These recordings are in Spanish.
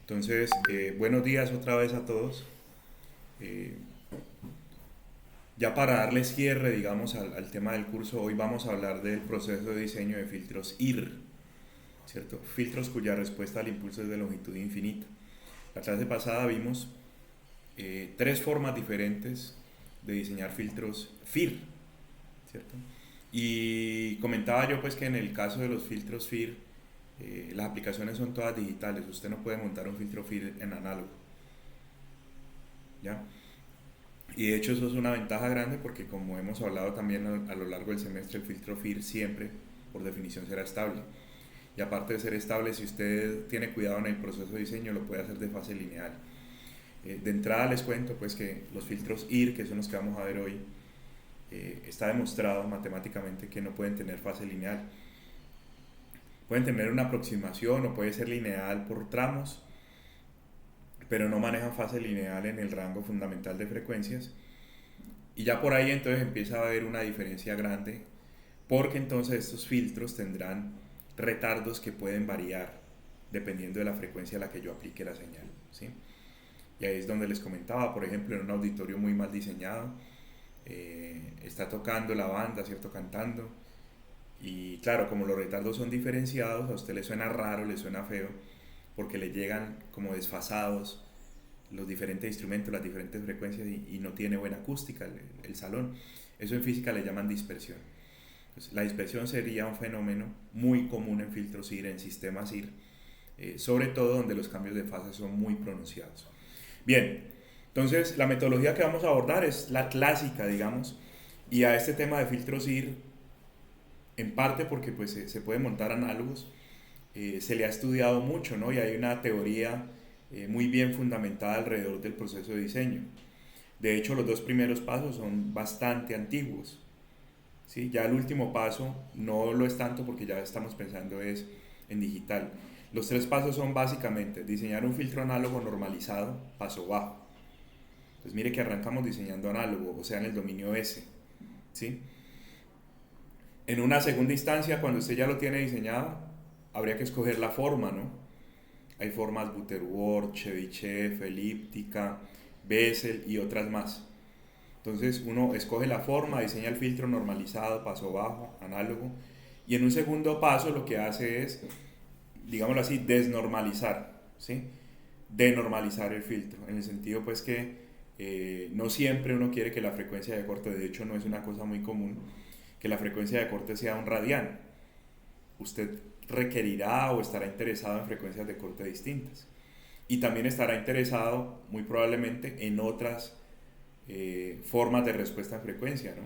Entonces, buenos días otra vez a todos. Eh, ya para darle cierre, digamos, al tema del curso, hoy vamos a hablar del proceso de diseño de filtros IR, ¿cierto? Filtros cuya respuesta al impulso es de longitud infinita. La clase pasada vimos tres formas diferentes de diseñar filtros FIR, ¿cierto? Y comentaba yo pues que en el caso de los filtros FIR, las aplicaciones son todas digitales. Usted no puede montar un filtro FIR en análogo, ¿ya? Y de hecho eso es una ventaja grande porque como hemos hablado también a lo largo del semestre, el filtro FIR siempre, por definición, será estable. Y aparte de ser estable, si usted tiene cuidado en el proceso de diseño, lo puede hacer de fase lineal. De entrada les cuento pues que los filtros IR, que son los que vamos a ver hoy, está demostrado matemáticamente que no pueden tener fase lineal. Pueden tener una aproximación o puede ser lineal por tramos, pero no manejan fase lineal en el rango fundamental de frecuencias. Y ya por ahí entonces empieza a haber una diferencia grande, porque entonces estos filtros tendrán retardos que pueden variar dependiendo de la frecuencia a la que yo aplique la señal, ¿sí? Y ahí es donde les comentaba, por ejemplo, en un auditorio muy mal diseñado, está tocando la banda, ¿cierto? Cantando. Y claro, como los retardos son diferenciados, a usted le suena raro, le suena feo, porque le llegan como desfasados los diferentes instrumentos, las diferentes frecuencias y no tiene buena acústica el salón. Eso en física le llaman dispersión. Pues la dispersión sería un fenómeno muy común en filtros IR, en sistemas IR, sobre todo donde los cambios de fase son muy pronunciados. Bien, entonces la metodología que vamos a abordar es la clásica, digamos, y a este tema de filtros IR, en parte porque pues, se puede montar análogos, se le ha estudiado mucho, ¿no? Y hay una teoría muy bien fundamentada alrededor del proceso de diseño. De hecho, los dos primeros pasos son bastante antiguos, ¿sí? Ya el último paso no lo es tanto porque ya estamos pensando es en digital. Los tres pasos son básicamente diseñar un filtro análogo normalizado, paso bajo. Entonces mire que arrancamos diseñando análogo, o sea en el dominio S, ¿sí? En una segunda instancia, cuando usted ya lo tiene diseñado, habría que escoger la forma, ¿no? Hay formas Butterworth, Chebyshev, elíptica, Bessel y otras más. Entonces uno escoge la forma, diseña el filtro normalizado, paso bajo, análogo, y en un segundo paso lo que hace es, digámoslo así, desnormalizar, ¿sí? Denormalizar el filtro, en el sentido pues que no siempre uno quiere que la frecuencia de corte, de hecho no es una cosa muy común, que la frecuencia de corte sea un radián. Usted requerirá o estará interesado en frecuencias de corte distintas. Y también estará interesado, muy probablemente, en otras formas de respuesta en frecuencia, ¿no?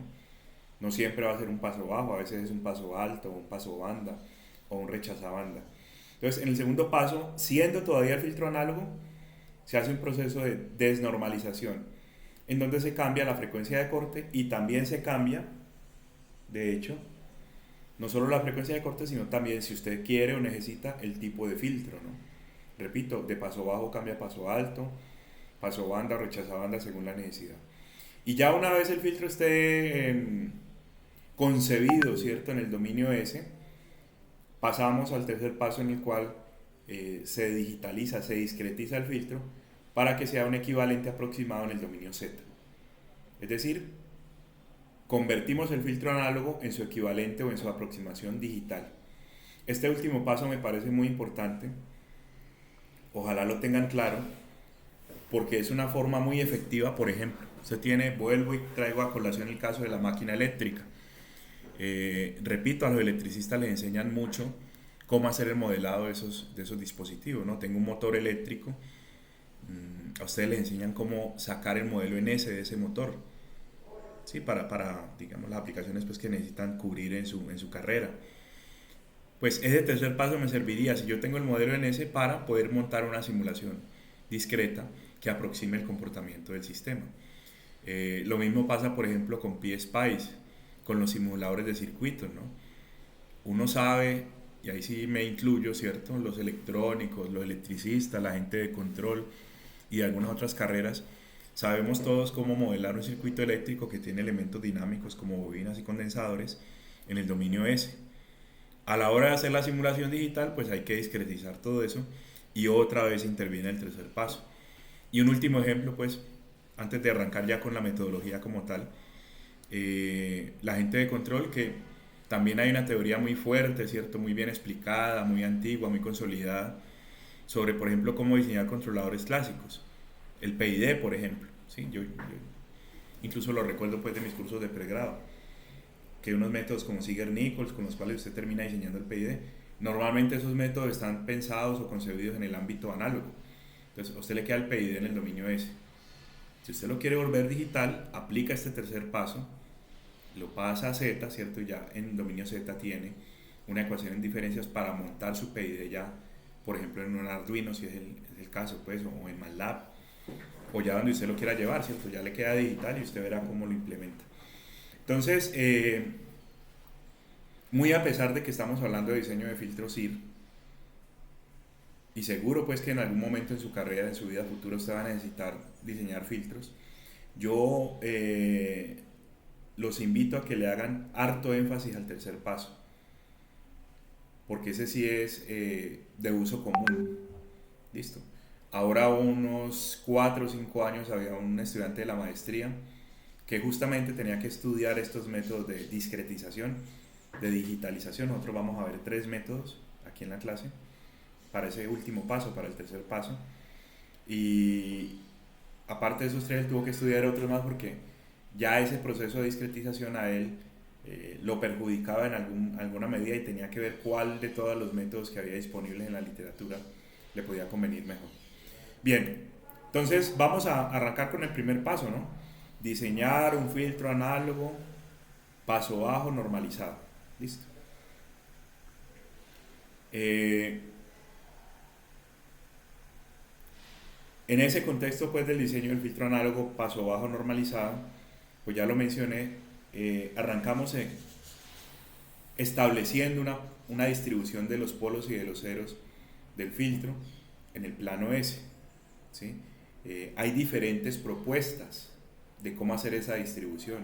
No siempre va a ser un paso bajo, a veces es un paso alto, un paso banda o un rechazabanda. Entonces, en el segundo paso, siendo todavía el filtro análogo, se hace un proceso de desnormalización, en donde se cambia la frecuencia de corte y también se cambia, de hecho, no solo la frecuencia de corte, sino también si usted quiere o necesita el tipo de filtro, ¿no? Repito, de paso bajo cambia a paso alto, paso banda o rechaza banda según la necesidad. Y ya una vez el filtro esté concebido, ¿cierto? En el dominio S, pasamos al tercer paso en el cual se digitaliza, se discretiza el filtro para que sea un equivalente aproximado en el dominio Z. Es decir, convertimos el filtro análogo en su equivalente o en su aproximación digital. Este último paso me parece muy importante, ojalá lo tengan claro, porque es una forma muy efectiva. Por ejemplo, usted tiene, vuelvo y traigo a colación el caso de la máquina eléctrica. Repito, a los electricistas les enseñan mucho cómo hacer el modelado de esos dispositivos, ¿no? Tengo un motor eléctrico, a ustedes les enseñan cómo sacar el modelo en S de ese motor, ¿sí? Para digamos, las aplicaciones pues, que necesitan cubrir en su carrera. Pues ese tercer paso me serviría si yo tengo el modelo en S para poder montar una simulación discreta que aproxime el comportamiento del sistema. Lo mismo pasa, por ejemplo, con PSpice, con los simuladores de circuitos, ¿no? Uno sabe, y ahí sí me incluyo, ¿cierto? Los electrónicos, los electricistas, la gente de control y de algunas otras carreras, sabemos todos cómo modelar un circuito eléctrico que tiene elementos dinámicos como bobinas y condensadores en el dominio S. A la hora de hacer la simulación digital, pues hay que discretizar todo eso y otra vez interviene el tercer paso. Y un último ejemplo, pues, antes de arrancar ya con la metodología como tal, la gente de control, que también hay una teoría muy fuerte, ¿cierto? Muy bien explicada, muy antigua, muy consolidada, sobre, por ejemplo, cómo diseñar controladores clásicos. El PID, por ejemplo, ¿sí? Yo incluso lo recuerdo pues de mis cursos de pregrado, que unos métodos como Ziegler-Nichols, con los cuales usted termina diseñando el PID, normalmente esos métodos están pensados o concebidos en el ámbito análogo. Entonces, a usted le queda el PID en el dominio S. Si usted lo quiere volver digital, aplica este tercer paso, lo pasa a Z, ¿cierto? Y ya en dominio Z tiene una ecuación en diferencias para montar su PID ya, por ejemplo, en un Arduino, si es el caso, pues, o en MATLAB, o ya donde usted lo quiera llevar, ¿cierto? Ya le queda digital y usted verá cómo lo implementa. Entonces, muy a pesar de que estamos hablando de diseño de filtros IR, y seguro pues que en algún momento en su carrera, en su vida futura, usted va a necesitar diseñar filtros, yo los invito a que le hagan harto énfasis al tercer paso, porque ese sí es de uso común. Listo. Ahora unos 4 o 5 años había un estudiante de la maestría que justamente tenía que estudiar estos métodos de discretización, de digitalización. Nosotros vamos a ver 3 métodos aquí en la clase para ese último paso, para el tercer paso. Y aparte de esos 3, él tuvo que estudiar otros más porque ya ese proceso de discretización a él lo perjudicaba en alguna medida y tenía que ver cuál de todos los métodos que había disponibles en la literatura le podía convenir mejor. Bien, entonces vamos a arrancar con el primer paso, ¿no? Diseñar un filtro análogo, paso bajo, normalizado. Listo. En ese contexto pues del diseño del filtro análogo paso bajo normalizado, pues ya lo mencioné, arrancamos estableciendo una distribución de los polos y de los ceros del filtro en el plano S. ¿Sí? Hay diferentes propuestas de cómo hacer esa distribución,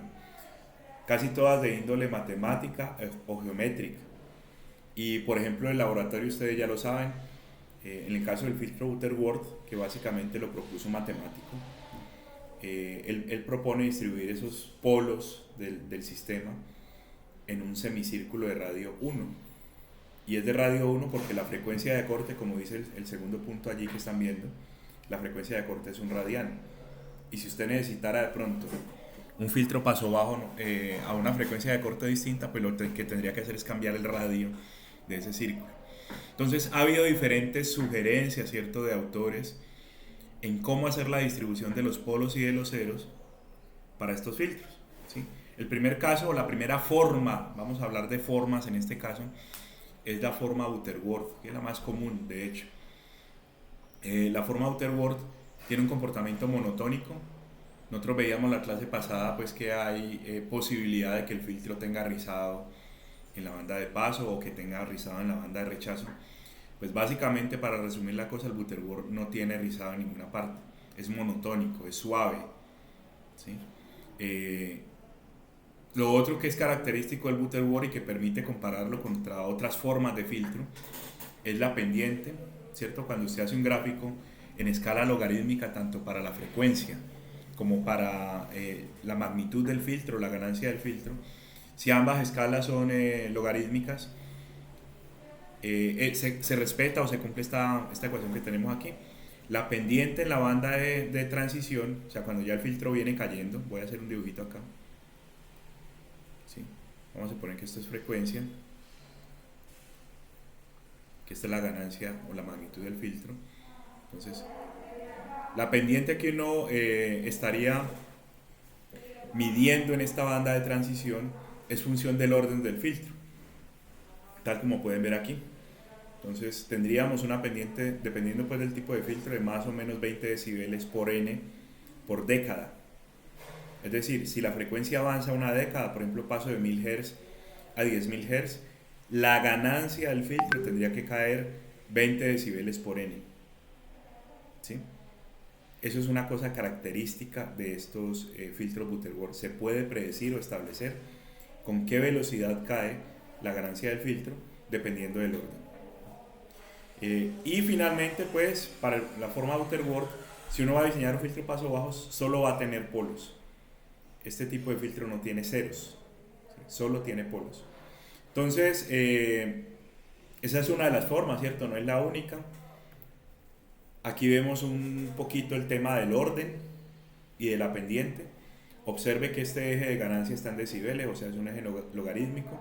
casi todas de índole matemática o geométrica. Y por ejemplo, el laboratorio, ustedes ya lo saben, en el caso del filtro Butterworth, que básicamente lo propuso un matemático, él propone distribuir esos polos del sistema en un semicírculo de radio 1. Y es de radio 1 porque la frecuencia de corte, como dice el segundo punto allí que están viendo, la frecuencia de corte es un radiano. Y si usted necesitara de pronto un filtro paso bajo a una frecuencia de corte distinta, pues lo que tendría que hacer es cambiar el radio de ese círculo. Entonces ha habido diferentes sugerencias, ¿cierto?, de autores en cómo hacer la distribución de los polos y de los ceros para estos filtros, ¿sí? El primer caso, o la primera forma, vamos a hablar de formas en este caso, es la forma Butterworth, que es la más común, de hecho. La forma Butterworth tiene un comportamiento monotónico. Nosotros veíamos la clase pasada pues que hay posibilidad de que el filtro tenga rizado en la banda de paso o que tenga rizado en la banda de rechazo. Pues básicamente, para resumir la cosa, el Butterworth no tiene rizado en ninguna parte, es monotónico, es suave, ¿sí? Lo otro que es característico del Butterworth y que permite compararlo contra otras formas de filtro es la pendiente, ¿cierto? Cuando usted hace un gráfico en escala logarítmica, tanto para la frecuencia como para la magnitud del filtro, la ganancia del filtro, si ambas escalas son logarítmicas, se respeta o se cumple esta ecuación que tenemos aquí. La pendiente en la banda de transición, o sea, cuando ya el filtro viene cayendo, voy a hacer un dibujito acá. ¿Sí? Vamos a suponer que esto es frecuencia, que esta es la ganancia o la magnitud del filtro. Entonces, la pendiente que uno estaría midiendo en esta banda de transición es función del orden del filtro, tal como pueden ver aquí. Entonces tendríamos una pendiente, dependiendo pues del tipo de filtro, de más o menos 20 decibeles por n por década. Es decir, si la frecuencia avanza una década, por ejemplo paso de 1000 Hz a 10.000 Hz, la ganancia del filtro tendría que caer 20 decibeles por n. ¿Sí? Eso es una cosa característica de estos filtros Butterworth. Se puede predecir o establecer con qué velocidad cae la ganancia del filtro dependiendo del orden. Y finalmente, pues, para la forma Butterworth, si uno va a diseñar un filtro paso bajos, solo va a tener polos. Este tipo de filtro no tiene ceros, ¿sí? Solo tiene polos. Entonces, esa es una de las formas, ¿cierto? No es la única. Aquí vemos un poquito el tema del orden y de la pendiente. Observe que este eje de ganancia está en decibeles, o sea, es un eje logarítmico.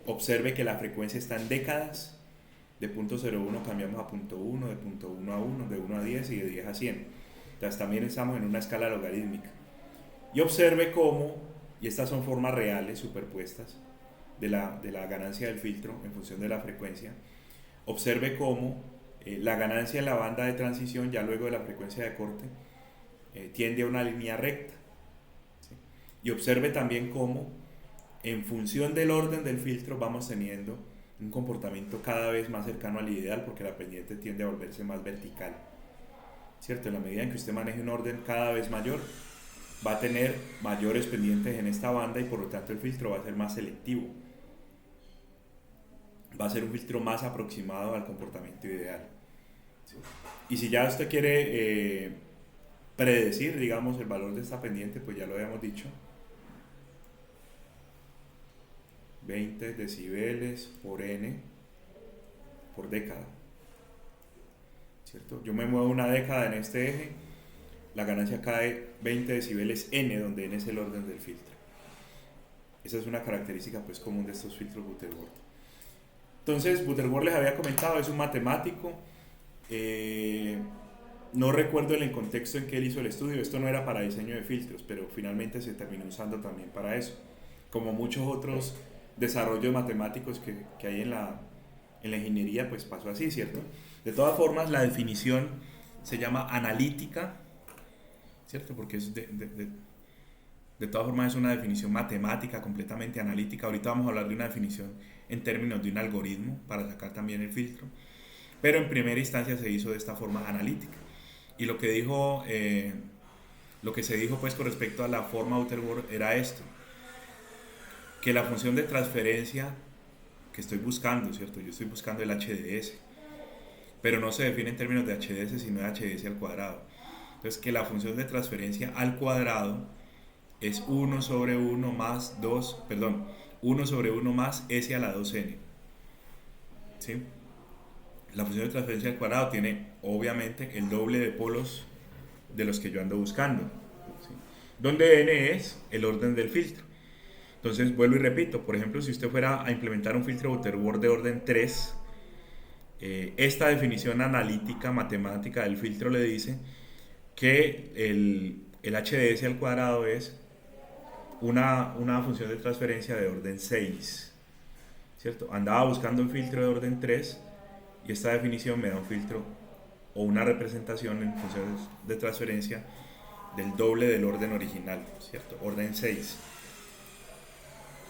Observe que la frecuencia está en décadas. De punto 0,1 cambiamos a punto 1, de punto 1 a 1, de 1 a 10 y de 10 a 100. Entonces también estamos en una escala logarítmica. Y observe cómo, y estas son formas reales superpuestas de la ganancia del filtro en función de la frecuencia, observe cómo la ganancia en la banda de transición, ya luego de la frecuencia de corte, tiende a una línea recta. ¿Sí? Y observe también cómo, en función del orden del filtro, vamos teniendo un comportamiento cada vez más cercano al ideal, porque la pendiente tiende a volverse más vertical. ¿Cierto? En la medida en que usted maneje un orden cada vez mayor, va a tener mayores pendientes en esta banda y por lo tanto el filtro va a ser más selectivo. Va a ser un filtro más aproximado al comportamiento ideal. ¿Sí? Y si ya usted quiere predecir, digamos, el valor de esta pendiente, pues ya lo habíamos dicho, 20 decibeles por n por década, ¿cierto? Yo me muevo una década en este eje, la ganancia cae 20 decibeles n, donde n es el orden del filtro. Esa es una característica pues común de estos filtros Butterworth. Entonces, Butterworth, les había comentado, es un matemático. No recuerdo en el contexto en que él hizo el estudio, esto no era para diseño de filtros, pero finalmente se terminó usando también para eso, como muchos otros desarrollos matemáticos que hay en la ingeniería, pues pasó así, ¿cierto? De todas formas, la definición se llama analítica, ¿cierto? Porque es de todas formas es una definición matemática, completamente analítica. Ahorita vamos a hablar de una definición en términos de un algoritmo para sacar también el filtro, pero en primera instancia se hizo de esta forma analítica. Y lo que se dijo pues con respecto a la forma Butterworth era esto, que la función de transferencia que estoy buscando, ¿cierto? Yo estoy buscando el HDS, pero no se define en términos de HDS, sino de HDS al cuadrado. Entonces, que la función de transferencia al cuadrado es 1 sobre 1 más 1 sobre 1 más S a la 2n. ¿Sí? La función de transferencia al cuadrado tiene, obviamente, el doble de polos de los que yo ando buscando. ¿Sí? Donde n es el orden del filtro. Entonces, vuelvo y repito, por ejemplo, si usted fuera a implementar un filtro Butterworth de orden 3, esta definición analítica, matemática del filtro le dice que el HDS al cuadrado es una función de transferencia de orden 6, ¿cierto? Andaba buscando un filtro de orden 3 y esta definición me da un filtro o una representación en función de transferencia del doble del orden original, ¿cierto? Orden 6.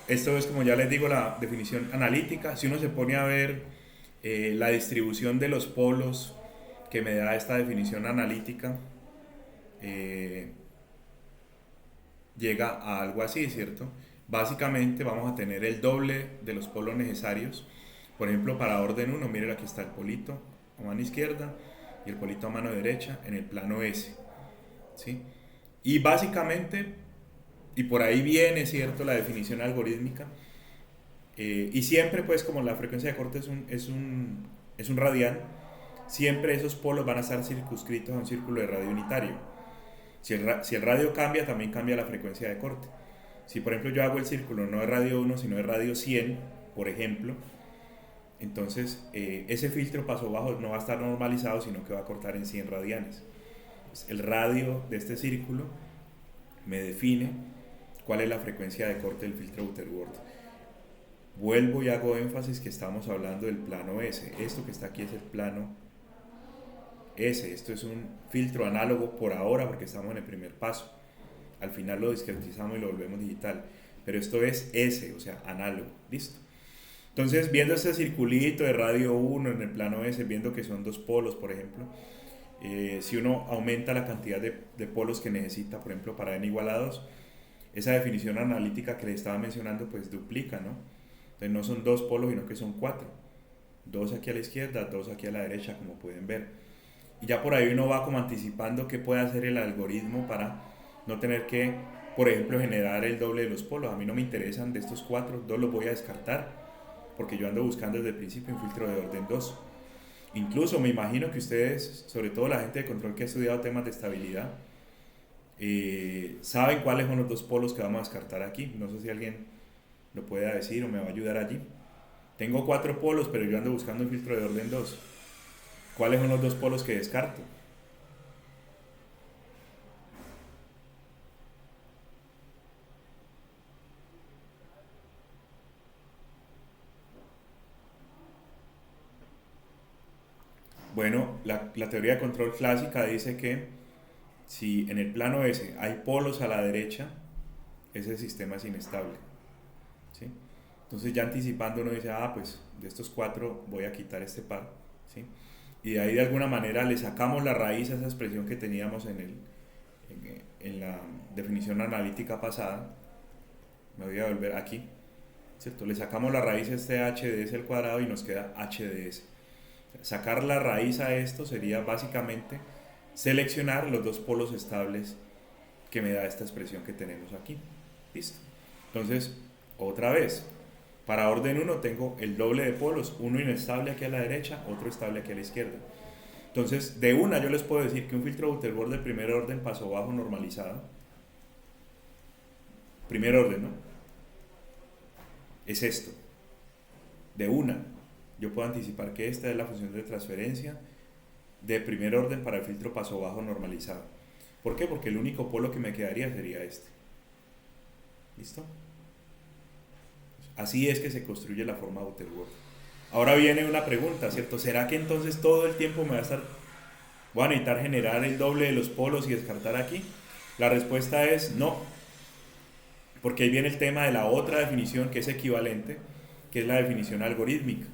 Esto es, como ya les digo, la definición analítica. Si uno se pone a ver la distribución de los polos que me da esta definición analítica, llega a algo así, ¿cierto? Básicamente vamos a tener el doble de los polos necesarios. Por ejemplo, para orden 1, miren, aquí está el polito a mano izquierda y el polito a mano derecha en el plano S, ¿sí? Y básicamente, y por ahí viene, ¿cierto?, la definición algorítmica. Y siempre, pues, como la frecuencia de corte es un radián, siempre esos polos van a estar circunscritos a un círculo de radio unitario. Si el radio cambia, también cambia la frecuencia de corte. Si, por ejemplo, yo hago el círculo no de radio 1, sino de radio 100, por ejemplo, entonces ese filtro paso bajo no va a estar normalizado, sino que va a cortar en 100 radianes. El radio de este círculo me define cuál es la frecuencia de corte del filtro Butterworth. Vuelvo y hago énfasis que estamos hablando del plano S. Esto que está aquí es el plano S. Esto es un filtro análogo por ahora porque estamos en el primer paso. Al final lo discretizamos y lo volvemos digital. Pero esto es S, o sea, análogo. Listo. Entonces, viendo este circulito de radio 1 en el plano S, viendo que son dos polos, por ejemplo, si uno aumenta la cantidad de polos que necesita, por ejemplo, para n igual a 2, esa definición analítica que les estaba mencionando, pues duplica, ¿no? Entonces no son dos polos, sino que son 4. dos aquí a la izquierda, dos aquí a la derecha, como pueden ver. Y ya por ahí uno va como anticipando qué puede hacer el algoritmo para no tener que, por ejemplo, generar el doble de los polos. A mí no me interesan de estos cuatro, dos los voy a descartar, porque yo ando buscando desde el principio un filtro de orden 2. Incluso me imagino que ustedes, sobre todo la gente de control que ha estudiado temas de estabilidad, saben cuáles son los dos polos que vamos a descartar aquí. No sé si alguien lo puede decir o me va a ayudar allí. Tengo cuatro polos, pero yo ando buscando un filtro de orden 2. ¿Cuáles son los dos polos que descarto? Bueno, la teoría de control clásica dice que si en el plano S hay polos a la derecha, ese sistema es inestable. ¿Sí? Entonces ya anticipando uno dice, ah, pues de estos cuatro voy a quitar este par. ¿Sí? Y de ahí de alguna manera le sacamos la raíz a esa expresión que teníamos en la definición analítica pasada. Me voy a volver aquí, ¿cierto? Le sacamos la raíz a este h de s al cuadrado y nos queda h de s. Sacar la raíz a esto sería básicamente seleccionar los dos polos estables que me da esta expresión que tenemos aquí. Listo. Entonces, otra vez, para orden 1 tengo el doble de polos, uno inestable aquí a la derecha, otro estable aquí a la izquierda. Entonces, de una yo les puedo decir que un filtro Butterworth de primer orden paso bajo normalizado, primer orden, ¿no? Es esto. De una, yo puedo anticipar que esta es la función de transferencia de primer orden para el filtro paso bajo normalizado. ¿Por qué? Porque el único polo que me quedaría sería este. ¿Listo? Así es que se construye la forma Butterworth. Ahora viene una pregunta, ¿cierto? ¿Será que entonces todo el tiempo voy a necesitar generar el doble de los polos y descartar aquí? La respuesta es no, porque ahí viene el tema de la otra definición que es equivalente, que es la definición algorítmica,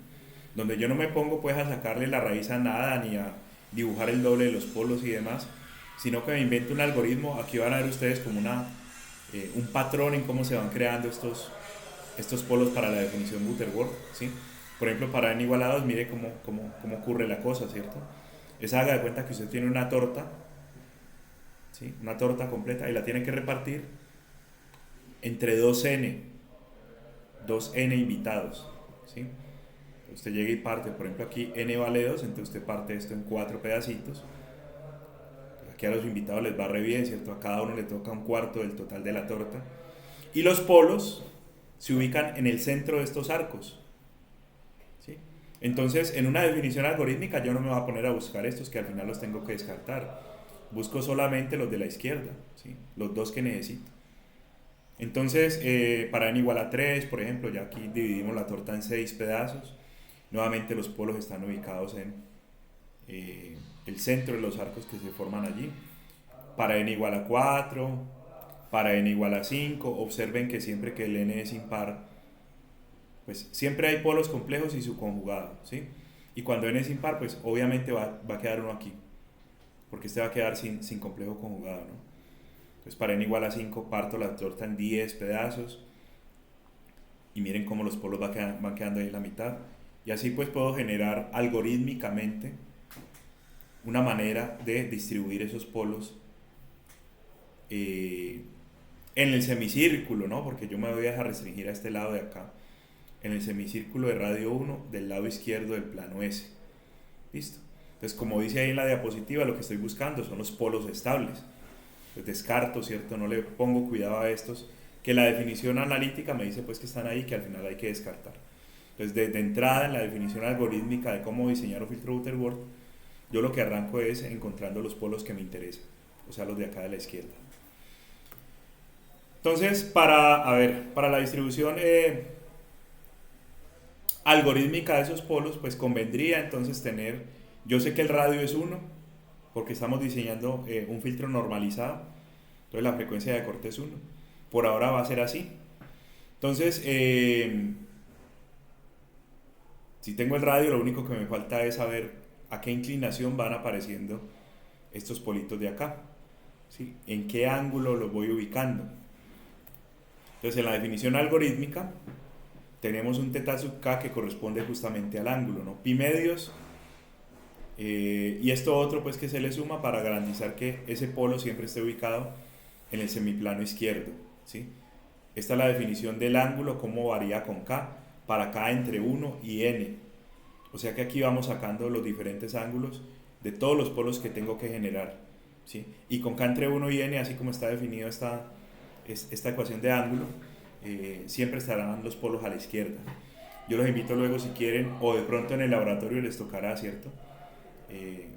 donde yo no me pongo pues a sacarle la raíz a nada ni a dibujar el doble de los polos y demás, sino que me invento un algoritmo. Aquí van a ver ustedes como un patrón en cómo se van creando estos polos para la definición Butterworth, ¿sí? Por ejemplo, para n igual a 2, mire cómo ocurre la cosa, ¿cierto? Haga de cuenta que usted tiene una torta, ¿sí? Una torta completa y la tiene que repartir entre 2n invitados, ¿sí? Usted llega y parte, por ejemplo aquí n vale 2, entonces usted parte esto en 4 pedacitos. Aquí a los invitados les va re bien, ¿cierto? A cada uno le toca un cuarto del total de la torta. Y los polos se ubican en el centro de estos arcos, ¿sí? Entonces, en una definición algorítmica yo no me voy a poner a buscar estos que al final los tengo que descartar. Busco solamente los de la izquierda, ¿sí? Los dos que necesito. Entonces, para n igual a 3, por ejemplo, ya aquí dividimos la torta en 6 pedazos. Nuevamente los polos están ubicados en el centro de los arcos que se forman allí. Para n igual a 4, para n igual a 5, observen que siempre que el n es impar, pues siempre hay polos complejos y su conjugado, ¿sí? Y cuando n es impar, pues obviamente va a quedar uno aquí, porque este va a quedar sin complejo conjugado, ¿no? Entonces para n igual a 5 parto la torta en 10 pedazos y miren cómo los polos van quedando ahí en la mitad. Y así pues puedo generar algorítmicamente una manera de distribuir esos polos en el semicírculo, ¿no? Porque yo me voy a restringir a este lado de acá, en el semicírculo de radio 1 del lado izquierdo del plano S. ¿Listo? Entonces, como dice ahí en la diapositiva, lo que estoy buscando son los polos estables. Entonces descarto, ¿cierto? No le pongo cuidado a estos, que la definición analítica me dice pues que están ahí, que al final hay que descartar. Entonces, desde entrada en la definición algorítmica de cómo diseñar un filtro Butterworth, yo lo que arranco es encontrando los polos que me interesan, o sea, los de acá de la izquierda. Entonces, para la distribución algorítmica de esos polos, pues convendría entonces yo sé que el radio es 1, porque estamos diseñando un filtro normalizado, entonces la frecuencia de corte es 1. Por ahora va a ser así. Entonces, si tengo el radio, lo único que me falta es saber a qué inclinación van apareciendo estos politos de acá, ¿sí? En qué ángulo los voy ubicando. Entonces, en la definición algorítmica tenemos un teta sub k que corresponde justamente al ángulo, ¿no? Pi medios, y esto otro pues que se le suma para garantizar que ese polo siempre esté ubicado en el semiplano izquierdo, ¿sí? Esta es la definición del ángulo, cómo varía con k, para k entre 1 y n. O sea que aquí vamos sacando los diferentes ángulos de todos los polos que tengo que generar, ¿sí? Y con k entre 1 y n, así como está definido esta ecuación de ángulo, siempre estarán los polos a la izquierda. Yo los invito luego, si quieren, o de pronto en el laboratorio les tocará, ¿cierto?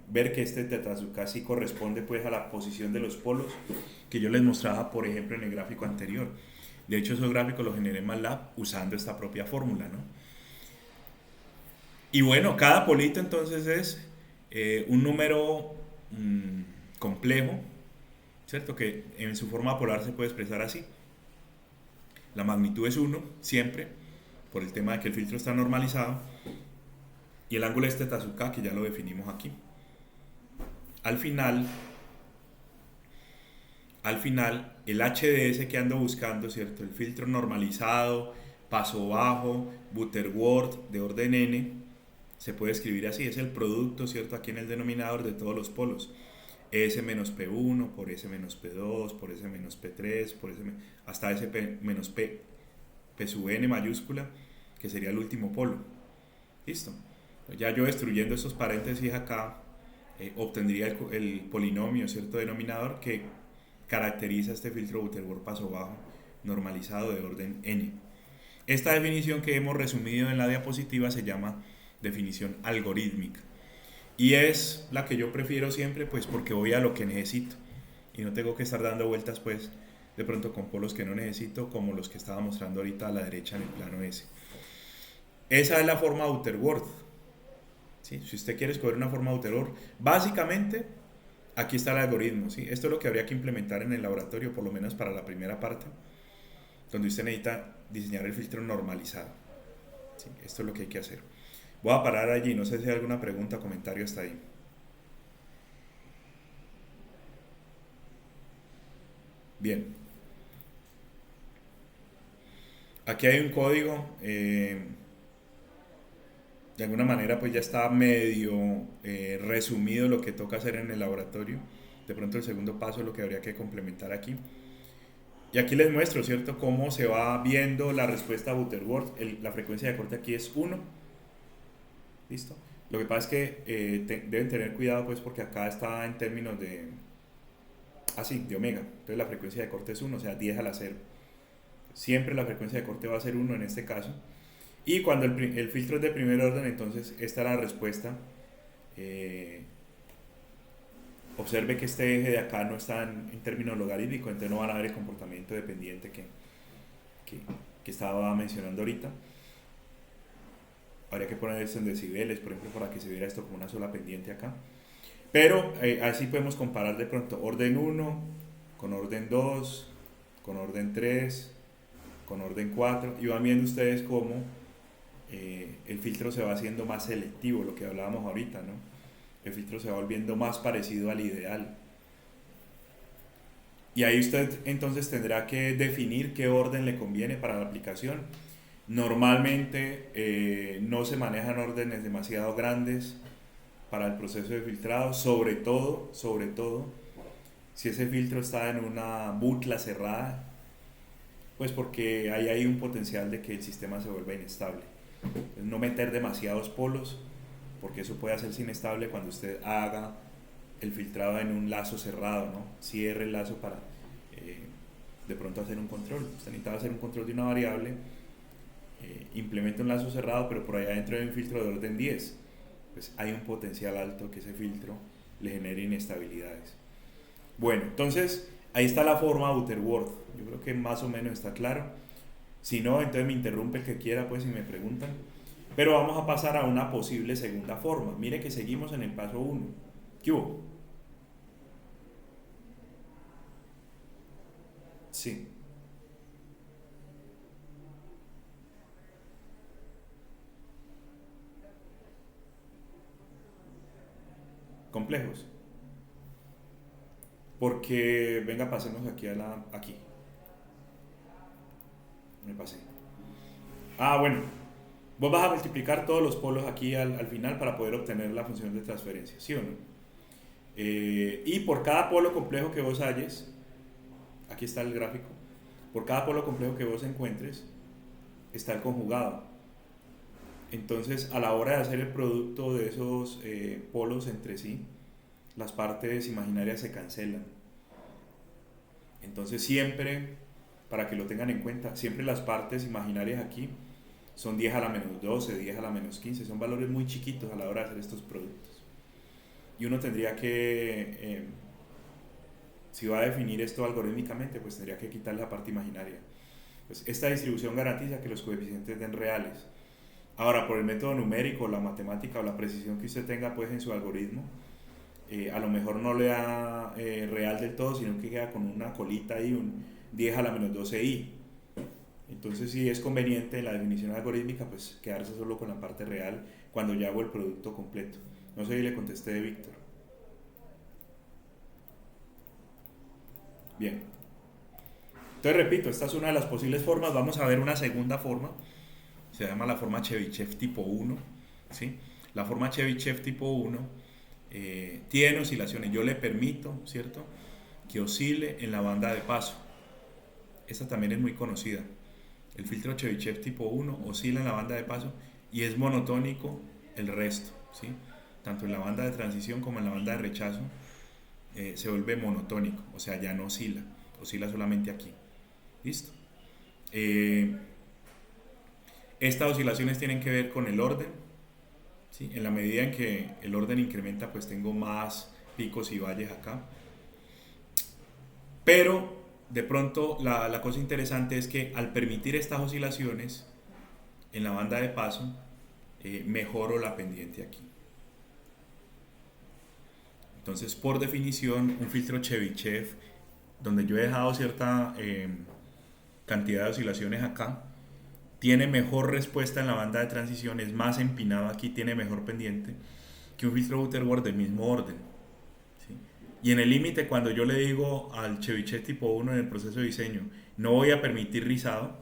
Ver que este tetrazuka sí corresponde pues a la posición de los polos que yo les mostraba, por ejemplo, en el gráfico anterior. De hecho, esos gráficos los generé en MATLAB usando esta propia fórmula, ¿no? Y bueno, cada polito entonces es un número complejo, ¿cierto? Que en su forma polar se puede expresar así. La magnitud es 1, siempre, por el tema de que el filtro está normalizado. Y el ángulo es tetrazuka, que ya lo definimos aquí. Al final, el HDS que ando buscando, ¿cierto? El filtro normalizado, paso bajo, Butterworth de orden n, se puede escribir así, es el producto, ¿cierto? Aquí en el denominador de todos los polos. S menos P1 por S menos P2, por S menos P3, por S hasta S menos P, P sub n mayúscula, que sería el último polo. Listo. Ya yo destruyendo estos paréntesis acá, obtendría el polinomio, ¿cierto? Denominador que caracteriza este filtro Butterworth paso bajo normalizado de orden n. Esta definición que hemos resumido en la diapositiva se llama definición algorítmica. Y es la que yo prefiero siempre, pues porque voy a lo que necesito. Y no tengo que estar dando vueltas, pues, de pronto con polos que no necesito, como los que estaba mostrando ahorita a la derecha en el plano S. Esa es la forma Butterworth. ¿Sí? Si usted quiere escoger una forma Butterworth, básicamente, aquí está el algoritmo. ¿Sí? Esto es lo que habría que implementar en el laboratorio, por lo menos para la primera parte, donde usted necesita diseñar el filtro normalizado. ¿Sí? Esto es lo que hay que hacer. Voy a parar allí, no sé si hay alguna pregunta o comentario hasta ahí. Bien. Aquí hay un código, de alguna manera pues ya está medio resumido lo que toca hacer en el laboratorio. De pronto el segundo paso es lo que habría que complementar aquí. Y aquí les muestro, ¿cierto?, cómo se va viendo la respuesta a Butterworth. La frecuencia de corte aquí es 1. ¿Listo? Lo que pasa es que deben tener cuidado pues porque acá está en términos de... de omega. Entonces la frecuencia de corte es 1, o sea, 10 a la 0. Siempre la frecuencia de corte va a ser 1 en este caso. Y cuando el filtro es de primer orden, entonces esta es la respuesta. Observe que este eje de acá no está en términos logarítmicos, entonces no van a ver el comportamiento dependiente que estaba mencionando ahorita. Habría que poner esto en decibeles, por ejemplo, para que se viera esto como una sola pendiente acá. Pero así podemos comparar de pronto orden 1 con orden 2, con orden 3, con orden 4, y van viendo ustedes cómo el filtro se va haciendo más selectivo, lo que hablábamos ahorita, ¿no? El filtro se va volviendo más parecido al ideal. Y ahí usted entonces tendrá que definir qué orden le conviene para la aplicación. Normalmente no se manejan órdenes demasiado grandes para el proceso de filtrado, sobre todo, si ese filtro está en una butla cerrada, pues porque ahí hay un potencial de que el sistema se vuelva inestable. Entonces, no meter demasiados polos, porque eso puede hacerse inestable cuando usted haga el filtrado en un lazo cerrado, ¿no? Cierre el lazo para de pronto hacer un control. Usted necesita hacer un control de una variable, implementa un lazo cerrado, pero por allá adentro hay un filtro de orden 10. Pues hay un potencial alto que ese filtro le genere inestabilidades. Bueno, entonces ahí está la forma Butterworth. Yo creo que más o menos está claro. Si no, entonces me interrumpe el que quiera, pues, si me preguntan. Pero vamos a pasar a una posible segunda forma. Mire que seguimos en el paso 1. ¿Qué hubo? Sí. Complejos. Porque, venga, pasemos aquí aquí. Me pasé. Bueno, vos vas a multiplicar todos los polos aquí al final para poder obtener la función de transferencia, ¿sí o no? Y por cada polo complejo que vos halles, aquí está el gráfico, por cada polo complejo que vos encuentres, está el conjugado. Entonces, a la hora de hacer el producto de esos polos entre sí, las partes imaginarias se cancelan. Entonces, siempre, para que lo tengan en cuenta, siempre las partes imaginarias aquí son 10 a la menos 12, 10 a la menos 15, son valores muy chiquitos a la hora de hacer estos productos. Y uno tendría que, si va a definir esto algorítmicamente, pues tendría que quitar la parte imaginaria. Pues esta distribución garantiza que los coeficientes den reales. Ahora, por el método numérico, la matemática o la precisión que usted tenga pues en su algoritmo, a lo mejor no le da real del todo, sino que queda con una colita ahí, un 10 a la menos 12i. Entonces sí es conveniente en la definición algorítmica pues quedarse solo con la parte real cuando ya hago el producto completo. No sé si le contesté de Víctor. Bien. Entonces repito, esta es una de las posibles formas. Vamos a ver una segunda forma. Se llama la forma Chebyshev tipo 1. ¿Sí? La forma Chebyshev tipo 1 tiene oscilaciones. Yo le permito, ¿cierto?, que oscile en la banda de paso. Esta también es muy conocida. El filtro Chebyshev tipo 1 oscila en la banda de paso y es monotónico el resto, ¿sí? Tanto en la banda de transición como en la banda de rechazo se vuelve monotónico, o sea, ya no oscila, oscila solamente aquí. ¿Listo? Estas oscilaciones tienen que ver con el orden, ¿sí? En la medida en que el orden incrementa, pues tengo más picos y valles acá. Pero de pronto la cosa interesante es que al permitir estas oscilaciones en la banda de paso, mejoro la pendiente aquí. Entonces, por definición, un filtro Chebyshev, donde yo he dejado cierta cantidad de oscilaciones acá, tiene mejor respuesta en la banda de transición, es más empinado aquí, tiene mejor pendiente que un filtro Butterworth del mismo orden. ¿Sí? Y en el límite, cuando yo le digo al Chebyshev tipo 1 en el proceso de diseño, no voy a permitir rizado,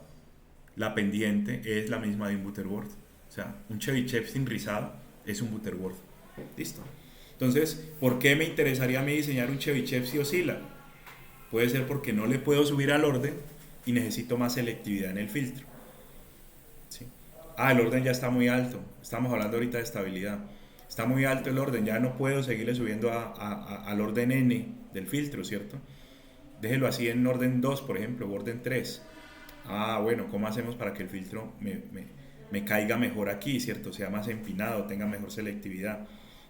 la pendiente es la misma de un Butterworth. O sea, un Chebyshev sin rizado es un Butterworth. Listo. Entonces, ¿por qué me interesaría a mí diseñar un Chebyshev si oscila? Puede ser porque no le puedo subir al orden y necesito más selectividad en el filtro. ¿Sí? El orden ya está muy alto. Estamos hablando ahorita de estabilidad. Está muy alto el orden, ya no puedo seguirle subiendo al orden n del filtro, ¿cierto? Déjelo así en orden 2, por ejemplo, o orden 3. Bueno, ¿cómo hacemos para que el filtro me caiga mejor aquí, ¿cierto? Sea más empinado, tenga mejor selectividad.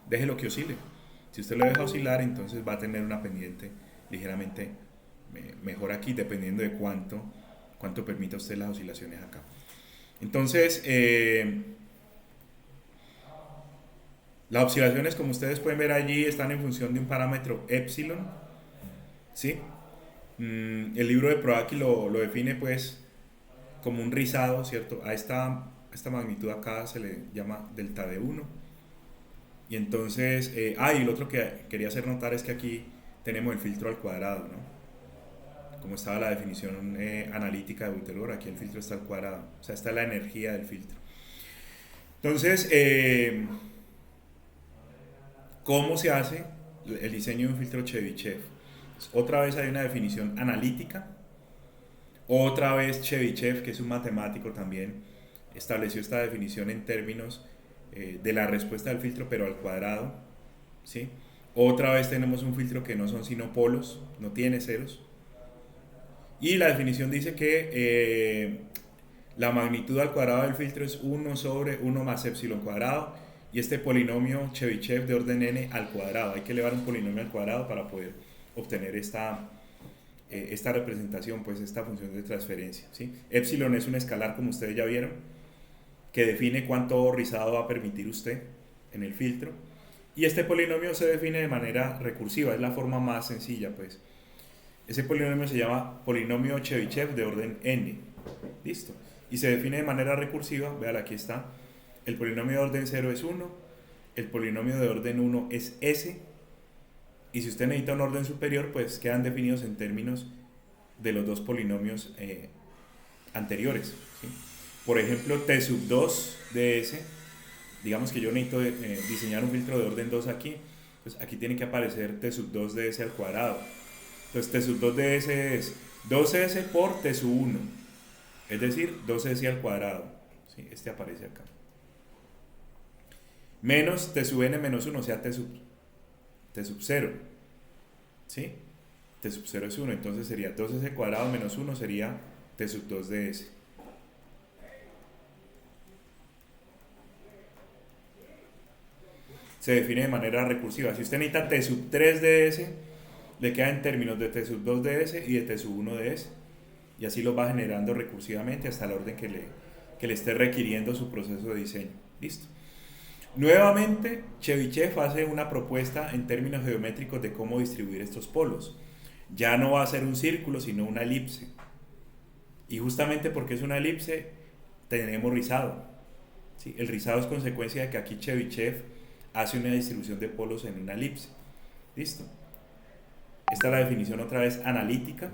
Déjelo que oscile. Si usted lo deja oscilar, entonces va a tener una pendiente ligeramente mejor aquí, dependiendo de cuánto permita usted las oscilaciones acá. Entonces, las oscilaciones, como ustedes pueden ver allí, están en función de un parámetro epsilon, ¿sí? El libro de Proaki lo define pues como un rizado, ¿cierto? A esta magnitud acá se le llama delta de 1. Y entonces, y lo otro que quería hacer notar es que aquí tenemos el filtro al cuadrado, ¿no? Como estaba la definición analítica de Butterworth, aquí el filtro está al cuadrado, o sea, está la energía del filtro. Entonces, ¿cómo se hace el diseño de un filtro Chebyshev? Otra vez hay una definición analítica, otra vez Chebyshev, que es un matemático también, estableció esta definición en términos de la respuesta del filtro, pero al cuadrado, ¿sí? Otra vez tenemos un filtro que no son sino polos, no tiene ceros. Y la definición dice que la magnitud al cuadrado del filtro es 1 sobre 1 más epsilon cuadrado. Y este polinomio Chebyshev de orden n al cuadrado. Hay que elevar un polinomio al cuadrado para poder obtener esta representación, pues esta función de transferencia, ¿sí? Epsilon es un escalar, como ustedes ya vieron, que define cuánto rizado va a permitir usted en el filtro. Y este polinomio se define de manera recursiva, es la forma más sencilla, pues. Ese polinomio se llama polinomio Chebyshev de orden n. Listo. Y se define de manera recursiva, vean, aquí está. El polinomio de orden 0 es 1, el polinomio de orden 1 es s, y si usted necesita un orden superior, pues quedan definidos en términos de los dos polinomios anteriores, ¿sí? por ejemplo, T sub 2 ds, digamos que yo necesito diseñar un filtro de orden 2 aquí, pues aquí tiene que aparecer T sub 2 ds al cuadrado. Entonces T sub 2 ds es 2s por T sub 1, es decir, 2s al cuadrado. ¿Sí? Este aparece acá. Menos T sub n menos 1, o sea, T sub 0. ¿Sí? T sub 0 es 1, entonces sería 2s cuadrado menos 1 sería T sub 2 ds. Se define de manera recursiva. Si usted necesita T sub 3 ds, le queda en términos de T sub 2 ds y de T sub 1 ds. Y así lo va generando recursivamente hasta el orden que le esté requiriendo su proceso de diseño. Listo. Nuevamente, Chebyshev hace una propuesta en términos geométricos de cómo distribuir estos polos. Ya no va a ser un círculo, sino una elipse. Y justamente porque es una elipse, tenemos rizado. ¿Sí? El rizado es consecuencia de que aquí Chebyshev hace una distribución de polos en una elipse. Listo. Esta es la definición otra vez analítica.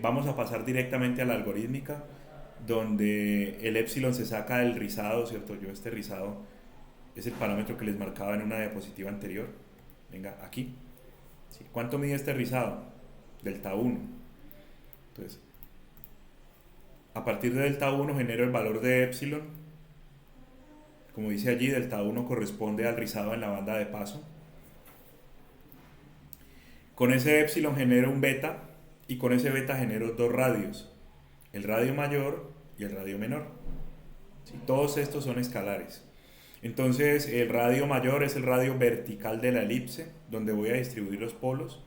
Vamos a pasar directamente a la algorítmica, donde el épsilon se saca del rizado, ¿cierto? Yo este rizado es el parámetro que les marcaba en una diapositiva anterior. Venga, aquí. ¿Sí? ¿Cuánto mide este rizado? Delta 1. Entonces, a partir de delta 1 genero el valor de épsilon. Como dice allí, delta 1 corresponde al rizado en la banda de paso. Con ese épsilon genero un beta y con ese beta genero dos radios, el radio mayor y el radio menor. ¿Sí? Todos estos son escalares. Entonces el radio mayor es el radio vertical de la elipse, donde voy a distribuir los polos.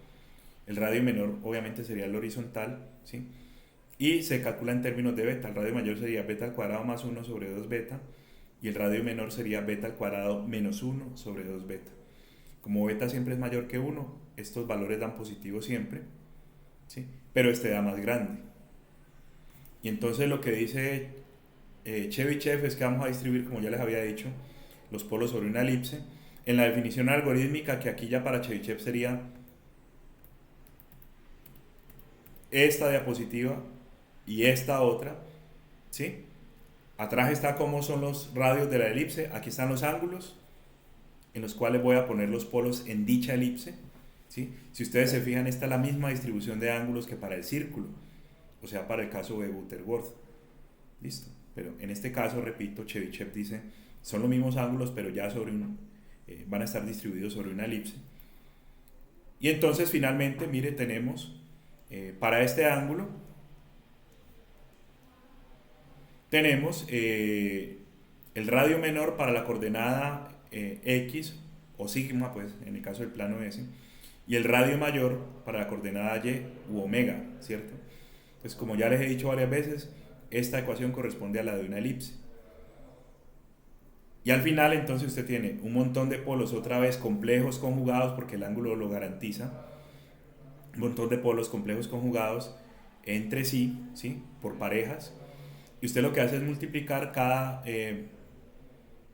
El radio menor obviamente sería el horizontal, ¿sí? Y se calcula en términos de beta. El radio mayor sería beta al cuadrado más 1 sobre 2 beta y el radio menor sería beta al cuadrado menos 1 sobre 2 beta. Como beta siempre es mayor que 1, estos valores dan positivo siempre, ¿sí? Pero este da más grande. Y entonces lo que dice Chebyshev es que vamos a distribuir, como ya les había dicho, los polos sobre una elipse. En la definición algorítmica, que aquí ya para Chebyshev sería esta diapositiva y esta otra, ¿sí? Atrás está cómo son los radios de la elipse, aquí están los ángulos en los cuales voy a poner los polos en dicha elipse, ¿sí? Si ustedes se fijan, esta es la misma distribución de ángulos que para el círculo, o sea, para el caso de Butterworth. Listo. Pero en este caso, repito, Chebyshev dice, son los mismos ángulos, pero ya sobre van a estar distribuidos sobre una elipse. Y entonces, finalmente, mire, tenemos para este ángulo, tenemos el radio menor para la coordenada X o sigma, pues en el caso del plano S, y el radio mayor para la coordenada Y u omega, ¿cierto? Entonces, como ya les he dicho varias veces, esta ecuación corresponde a la de una elipse. Y al final, entonces, usted tiene un montón de polos otra vez complejos conjugados, porque el ángulo lo garantiza, un montón de polos complejos conjugados entre sí, ¿sí? Por parejas, y usted lo que hace es multiplicar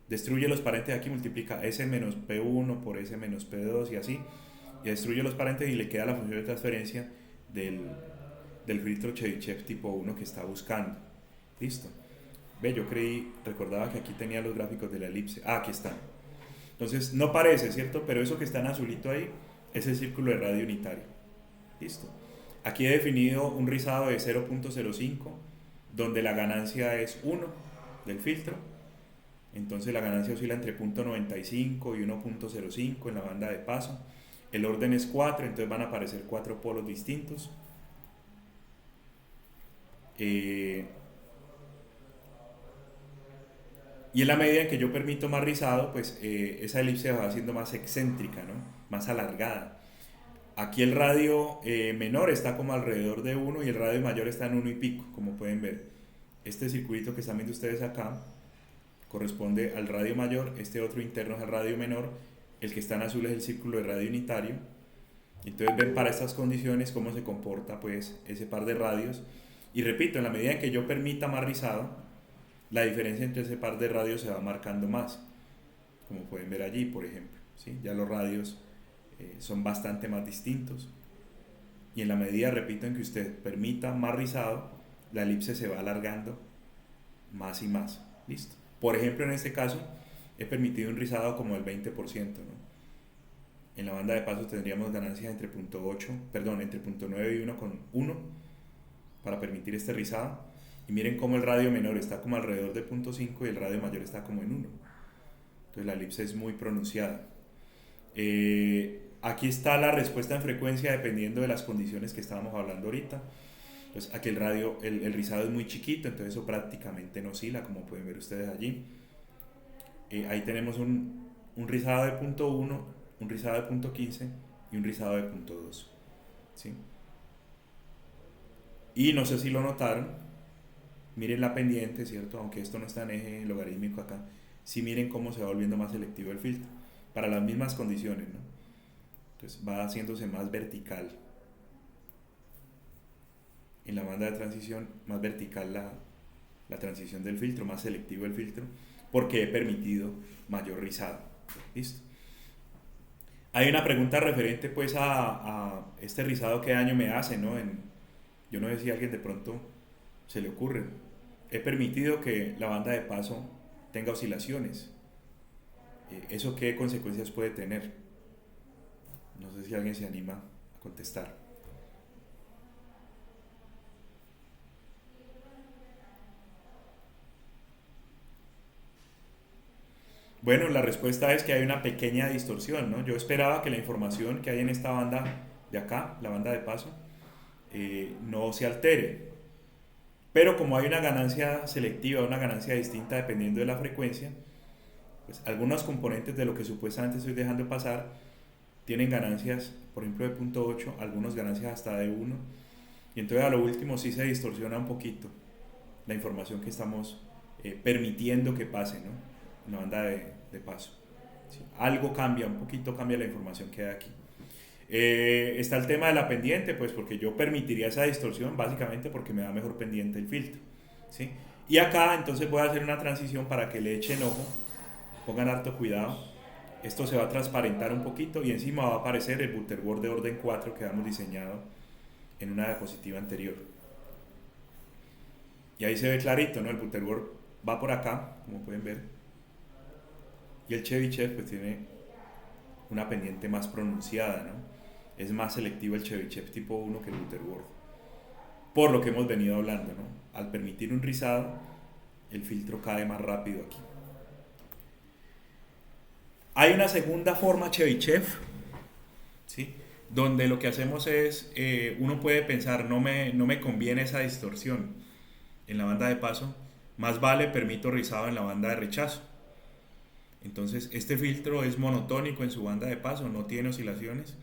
destruye los paréntesis aquí, multiplica S menos P1 por S menos P2 y así, y destruye los paréntesis y le queda la función de transferencia del filtro Chebyshev tipo 1 que está buscando. Listo. Ve, yo recordaba que aquí tenía los gráficos de la elipse. Ah, aquí están. Entonces, no parece, ¿cierto? Pero eso que está en azulito ahí es el círculo de radio unitario. Listo. Aquí he definido un rizado de 0.05, donde la ganancia es 1 del filtro. Entonces la ganancia oscila entre 0.95 y 1.05 en la banda de paso. El orden es 4, entonces van a aparecer 4 polos distintos. Y en la medida en que yo permito más rizado, pues esa elipse va siendo más excéntrica, ¿no? Más alargada. Aquí el radio menor está como alrededor de 1 y el radio mayor está en 1 y pico, como pueden ver. Este circulito que están viendo ustedes acá corresponde al radio mayor, este otro interno es al radio menor, el que está en azul es el círculo de radio unitario. Entonces ven para estas condiciones cómo se comporta pues ese par de radios. Y repito, en la medida en que yo permita más rizado, la diferencia entre ese par de radios se va marcando más, como pueden ver allí, por ejemplo, ¿sí? Ya los radios son bastante más distintos. Y en la medida, repito, en que usted permita más rizado, la elipse se va alargando más y más. Listo. Por ejemplo, en este caso, he permitido un rizado como del 20%, ¿no? En la banda de paso tendríamos ganancias entre punto 8, perdón, entre punto 9 y 1,1 para permitir este rizado. Y miren cómo el radio menor está como alrededor de punto 5 y el radio mayor está como en 1. Entonces la elipse es muy pronunciada. Aquí está la respuesta en frecuencia dependiendo de las condiciones que estábamos hablando ahorita. Entonces aquí el rizado es muy chiquito, entonces eso prácticamente no oscila, como pueden ver ustedes allí. Ahí tenemos un rizado de punto 1, un rizado de punto 15 y un rizado de punto 2. ¿Sí? Y no sé si lo notaron, miren la pendiente, ¿cierto? Aunque esto no está en eje logarítmico acá, sí miren cómo se va volviendo más selectivo el filtro, para las mismas condiciones, ¿no? Entonces va haciéndose más vertical. En la banda de transición, más vertical la transición del filtro, más selectivo el filtro, porque he permitido mayor rizado. ¿Listo? Hay una pregunta referente pues a este rizado, ¿qué daño me hace? ¿No? Yo no sé si a alguien de pronto se le ocurre. He permitido que la banda de paso tenga oscilaciones. ¿Eso qué consecuencias puede tener? No sé si alguien se anima a contestar. Bueno, la respuesta es que hay una pequeña distorsión, ¿no? Yo esperaba que la información que hay en esta banda de acá, la banda de paso, no se altere. Pero como hay una ganancia selectiva, una ganancia distinta dependiendo de la frecuencia, pues algunos componentes de lo que supuestamente estoy dejando pasar tienen ganancias, por ejemplo, de punto 8, algunos ganancias hasta de 1, y entonces a lo último sí se distorsiona un poquito la información que estamos permitiendo que pase, ¿no? En la banda de paso. Sí, algo cambia, un poquito cambia la información que hay aquí. Está el tema de la pendiente, pues porque yo permitiría esa distorsión básicamente porque me da mejor pendiente el filtro. ¿Sí? Y acá entonces voy a hacer una transición para que le echen ojo, pongan harto cuidado. Esto se va a transparentar un poquito y encima va a aparecer el Butterworth de orden 4 que habíamos diseñado en una diapositiva anterior. Y ahí se ve clarito, ¿no? El Butterworth va por acá, como pueden ver. Y el Chebyshev pues tiene una pendiente más pronunciada, ¿no? Es más selectivo el Chebyshev tipo 1 que el Butterworth. Por lo que hemos venido hablando, ¿no? Al permitir un rizado, el filtro cae más rápido aquí. Hay una segunda forma Chebyshev, ¿sí? Donde lo que hacemos es, uno puede pensar, no me conviene esa distorsión en la banda de paso, más vale permito rizado en la banda de rechazo. Entonces este filtro es monotónico en su banda de paso, no tiene oscilaciones,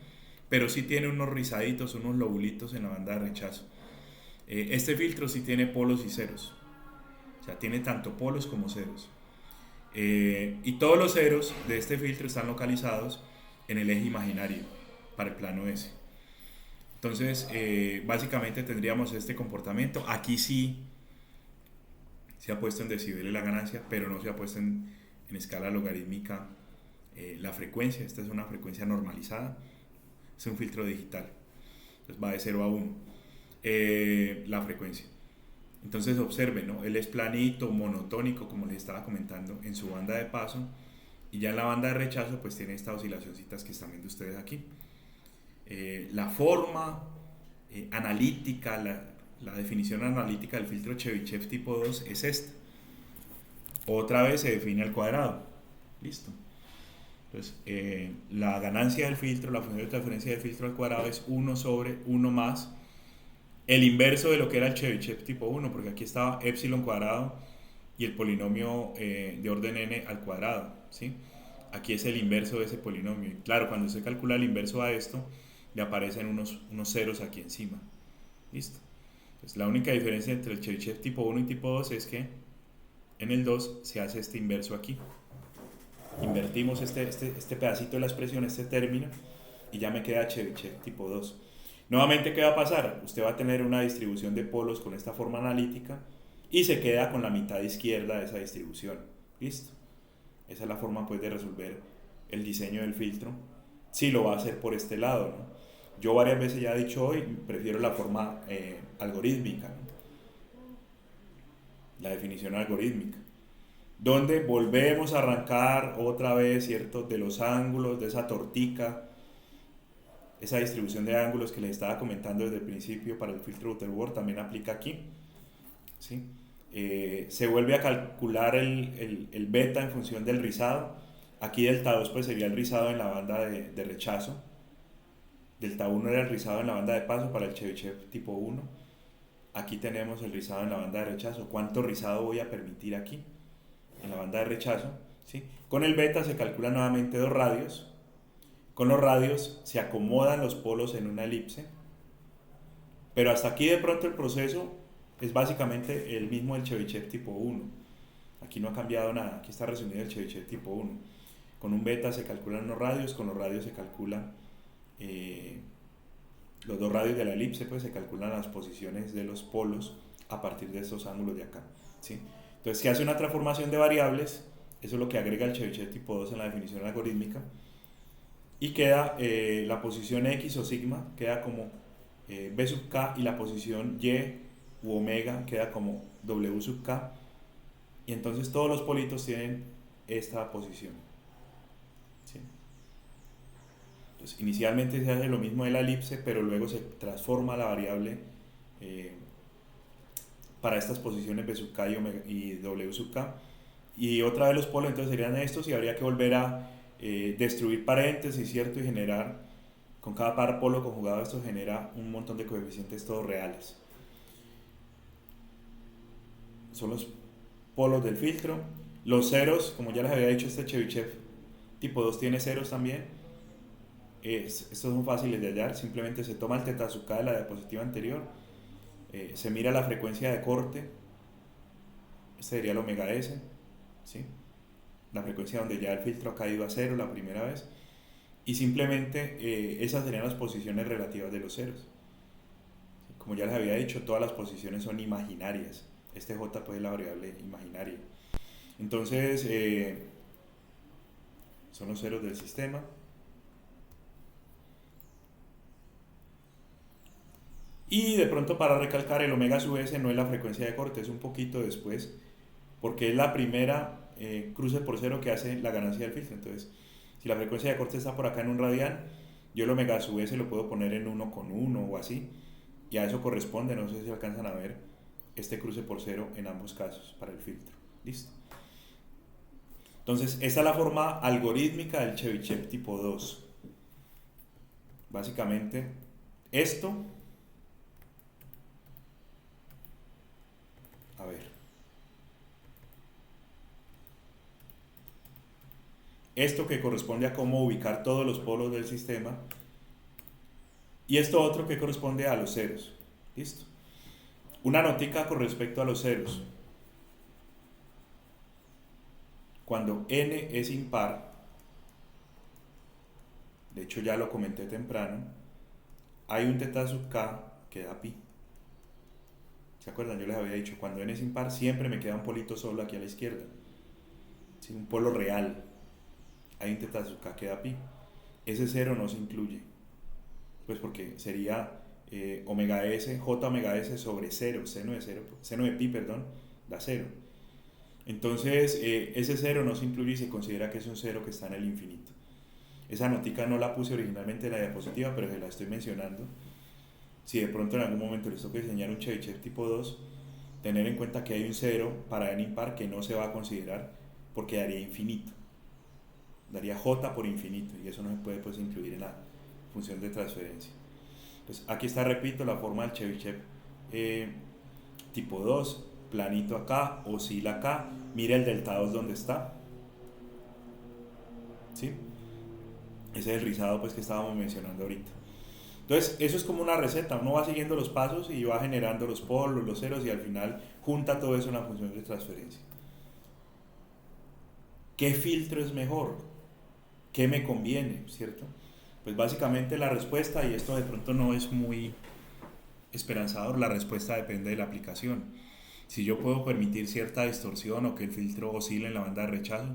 pero sí tiene unos rizaditos, unos lobulitos en la banda de rechazo. Este filtro sí tiene polos y ceros, o sea, tiene tanto polos como ceros. Y todos los ceros de este filtro están localizados en el eje imaginario para el plano S. Entonces, básicamente tendríamos este comportamiento. Aquí sí se ha puesto en decibeles la ganancia, pero no se ha puesto en escala logarítmica la frecuencia. Esta es una frecuencia normalizada, es un filtro digital. Entonces va de 0 a 1 la frecuencia. Entonces observen, ¿no? Él es planito, monotónico, como les estaba comentando, en su banda de paso. Y ya en la banda de rechazo, pues tiene estas oscilacioncitas que están viendo ustedes aquí. La forma analítica, la definición analítica del filtro Chebyshev tipo 2 es esta. Otra vez se define al cuadrado. Listo. Entonces, la ganancia del filtro, la función de transferencia del filtro al cuadrado es 1 sobre 1 más el inverso de lo que era el Chebyshev tipo 1, porque aquí estaba epsilon cuadrado y el polinomio de orden n al cuadrado, ¿sí? Aquí es el inverso de ese polinomio. Y claro, cuando se calcula el inverso a esto, le aparecen unos ceros aquí encima. ¿Listo? Entonces, la única diferencia entre el Chebyshev tipo 1 y tipo 2 es que en el 2 se hace este inverso aquí. Invertimos este pedacito de la expresión, este término, y ya me queda Chebyshev tipo 2. Nuevamente, ¿qué va a pasar? Usted va a tener una distribución de polos con esta forma analítica y se queda con la mitad izquierda de esa distribución. ¿Listo? Esa es la forma pues de resolver el diseño del filtro. Si lo va a hacer por este lado, ¿no? Yo varias veces ya he dicho hoy, prefiero la forma algorítmica, ¿no? la definición algorítmica, donde volvemos a arrancar otra vez, ¿cierto?, de los ángulos, de esa tortica, esa distribución de ángulos que les estaba comentando desde el principio para el filtro Butterworth también aplica aquí, ¿sí? Se vuelve a calcular el beta en función del rizado. Aquí delta 2 pues sería el rizado en la banda de rechazo, delta 1 era el rizado en la banda de paso para el Chebyshev tipo 1. Aquí tenemos el rizado en la banda de rechazo. ¿Cuánto rizado voy a permitir aquí en la banda de rechazo? ¿Sí? Con el beta se calculan nuevamente dos radios. Con los radios se acomodan los polos en una elipse, pero hasta aquí de pronto el proceso es básicamente el mismo del Chebyshev tipo 1. Aquí no ha cambiado nada, aquí está resumido el Chebyshev tipo 1. Con un beta se calculan los radios, con los radios se calculan los dos radios de la elipse, pues se calculan las posiciones de los polos a partir de estos ángulos de acá, ¿sí? Entonces se hace una transformación de variables, eso es lo que agrega el Chebyshev tipo 2 en la definición algorítmica, y queda la posición X o sigma queda como B sub K, y la posición Y u omega queda como W sub K, y entonces todos los politos tienen esta posición, ¿sí? Entonces inicialmente se hace lo mismo de la elipse, pero luego se transforma la variable para estas posiciones B sub K y W sub K, y otra vez los polos entonces serían estos, y habría que volver a destruir paréntesis, ¿cierto? Y generar, con cada par polo conjugado, esto genera un montón de coeficientes todos reales. Son los polos del filtro. Los ceros, como ya les había dicho, este Chebyshev tipo 2 tiene ceros también. Estos son fáciles de hallar, simplemente se toma el teta sub K de la diapositiva anterior, se mira la frecuencia de corte, este sería el omega S, ¿sí? La frecuencia donde ya el filtro ha caído a cero la primera vez, y simplemente esas serían las posiciones relativas de los ceros. Como ya les había dicho, todas las posiciones son imaginarias, este J pues es la variable imaginaria. Entonces son los ceros del sistema. Y de pronto, para recalcar, el omega sub S no es la frecuencia de corte, es un poquito después, porque es la primera cruce por cero que hace la ganancia del filtro. Entonces, si la frecuencia de corte está por acá en un radian, yo el omega sub S lo puedo poner en 1,1 o así, y a eso corresponde, no sé si alcanzan a ver, este cruce por cero en ambos casos para el filtro. Listo. Entonces, esta es la forma algorítmica del Chebyshev tipo 2. Básicamente, esto, a ver, esto que corresponde a cómo ubicar todos los polos del sistema, y esto otro que corresponde a los ceros. Listo. Una notica con respecto a los ceros. Cuando n es impar, de hecho ya lo comenté temprano, hay un teta sub K que da pi. ¿Se acuerdan? Yo les había dicho, cuando n es impar siempre me queda un polito solo aquí a la izquierda, ¿sí? Un polo real. Hay un teta sub K que da pi. Ese cero no se incluye, pues porque sería omega s, j omega s sobre 0, seno de pi, perdón, da 0. Entonces ese 0 no se incluye y se considera que es un 0 que está en el infinito. Esa notica no la puse originalmente en la diapositiva, pero se la estoy mencionando. Si de pronto en algún momento les toca diseñar un Chebyshev tipo 2, tener en cuenta que hay un 0 para n impar que no se va a considerar porque daría infinito. Daría j por infinito, y eso no se puede pues incluir en la función de transferencia. Pues aquí está, repito, la forma del Chebyshev tipo 2, planito acá, oscila acá, mira el delta 2 donde está, ¿sí? Ese es el rizado pues que estábamos mencionando ahorita. Entonces eso es como una receta, uno va siguiendo los pasos y va generando los polos, los ceros, y al final junta todo eso en la función de transferencia. ¿Qué filtro es mejor? ¿Qué me conviene? ¿Cierto? Pues básicamente la respuesta, y esto de pronto no es muy esperanzador, la respuesta depende de la aplicación. Si yo puedo permitir cierta distorsión o que el filtro oscile en la banda de rechazo,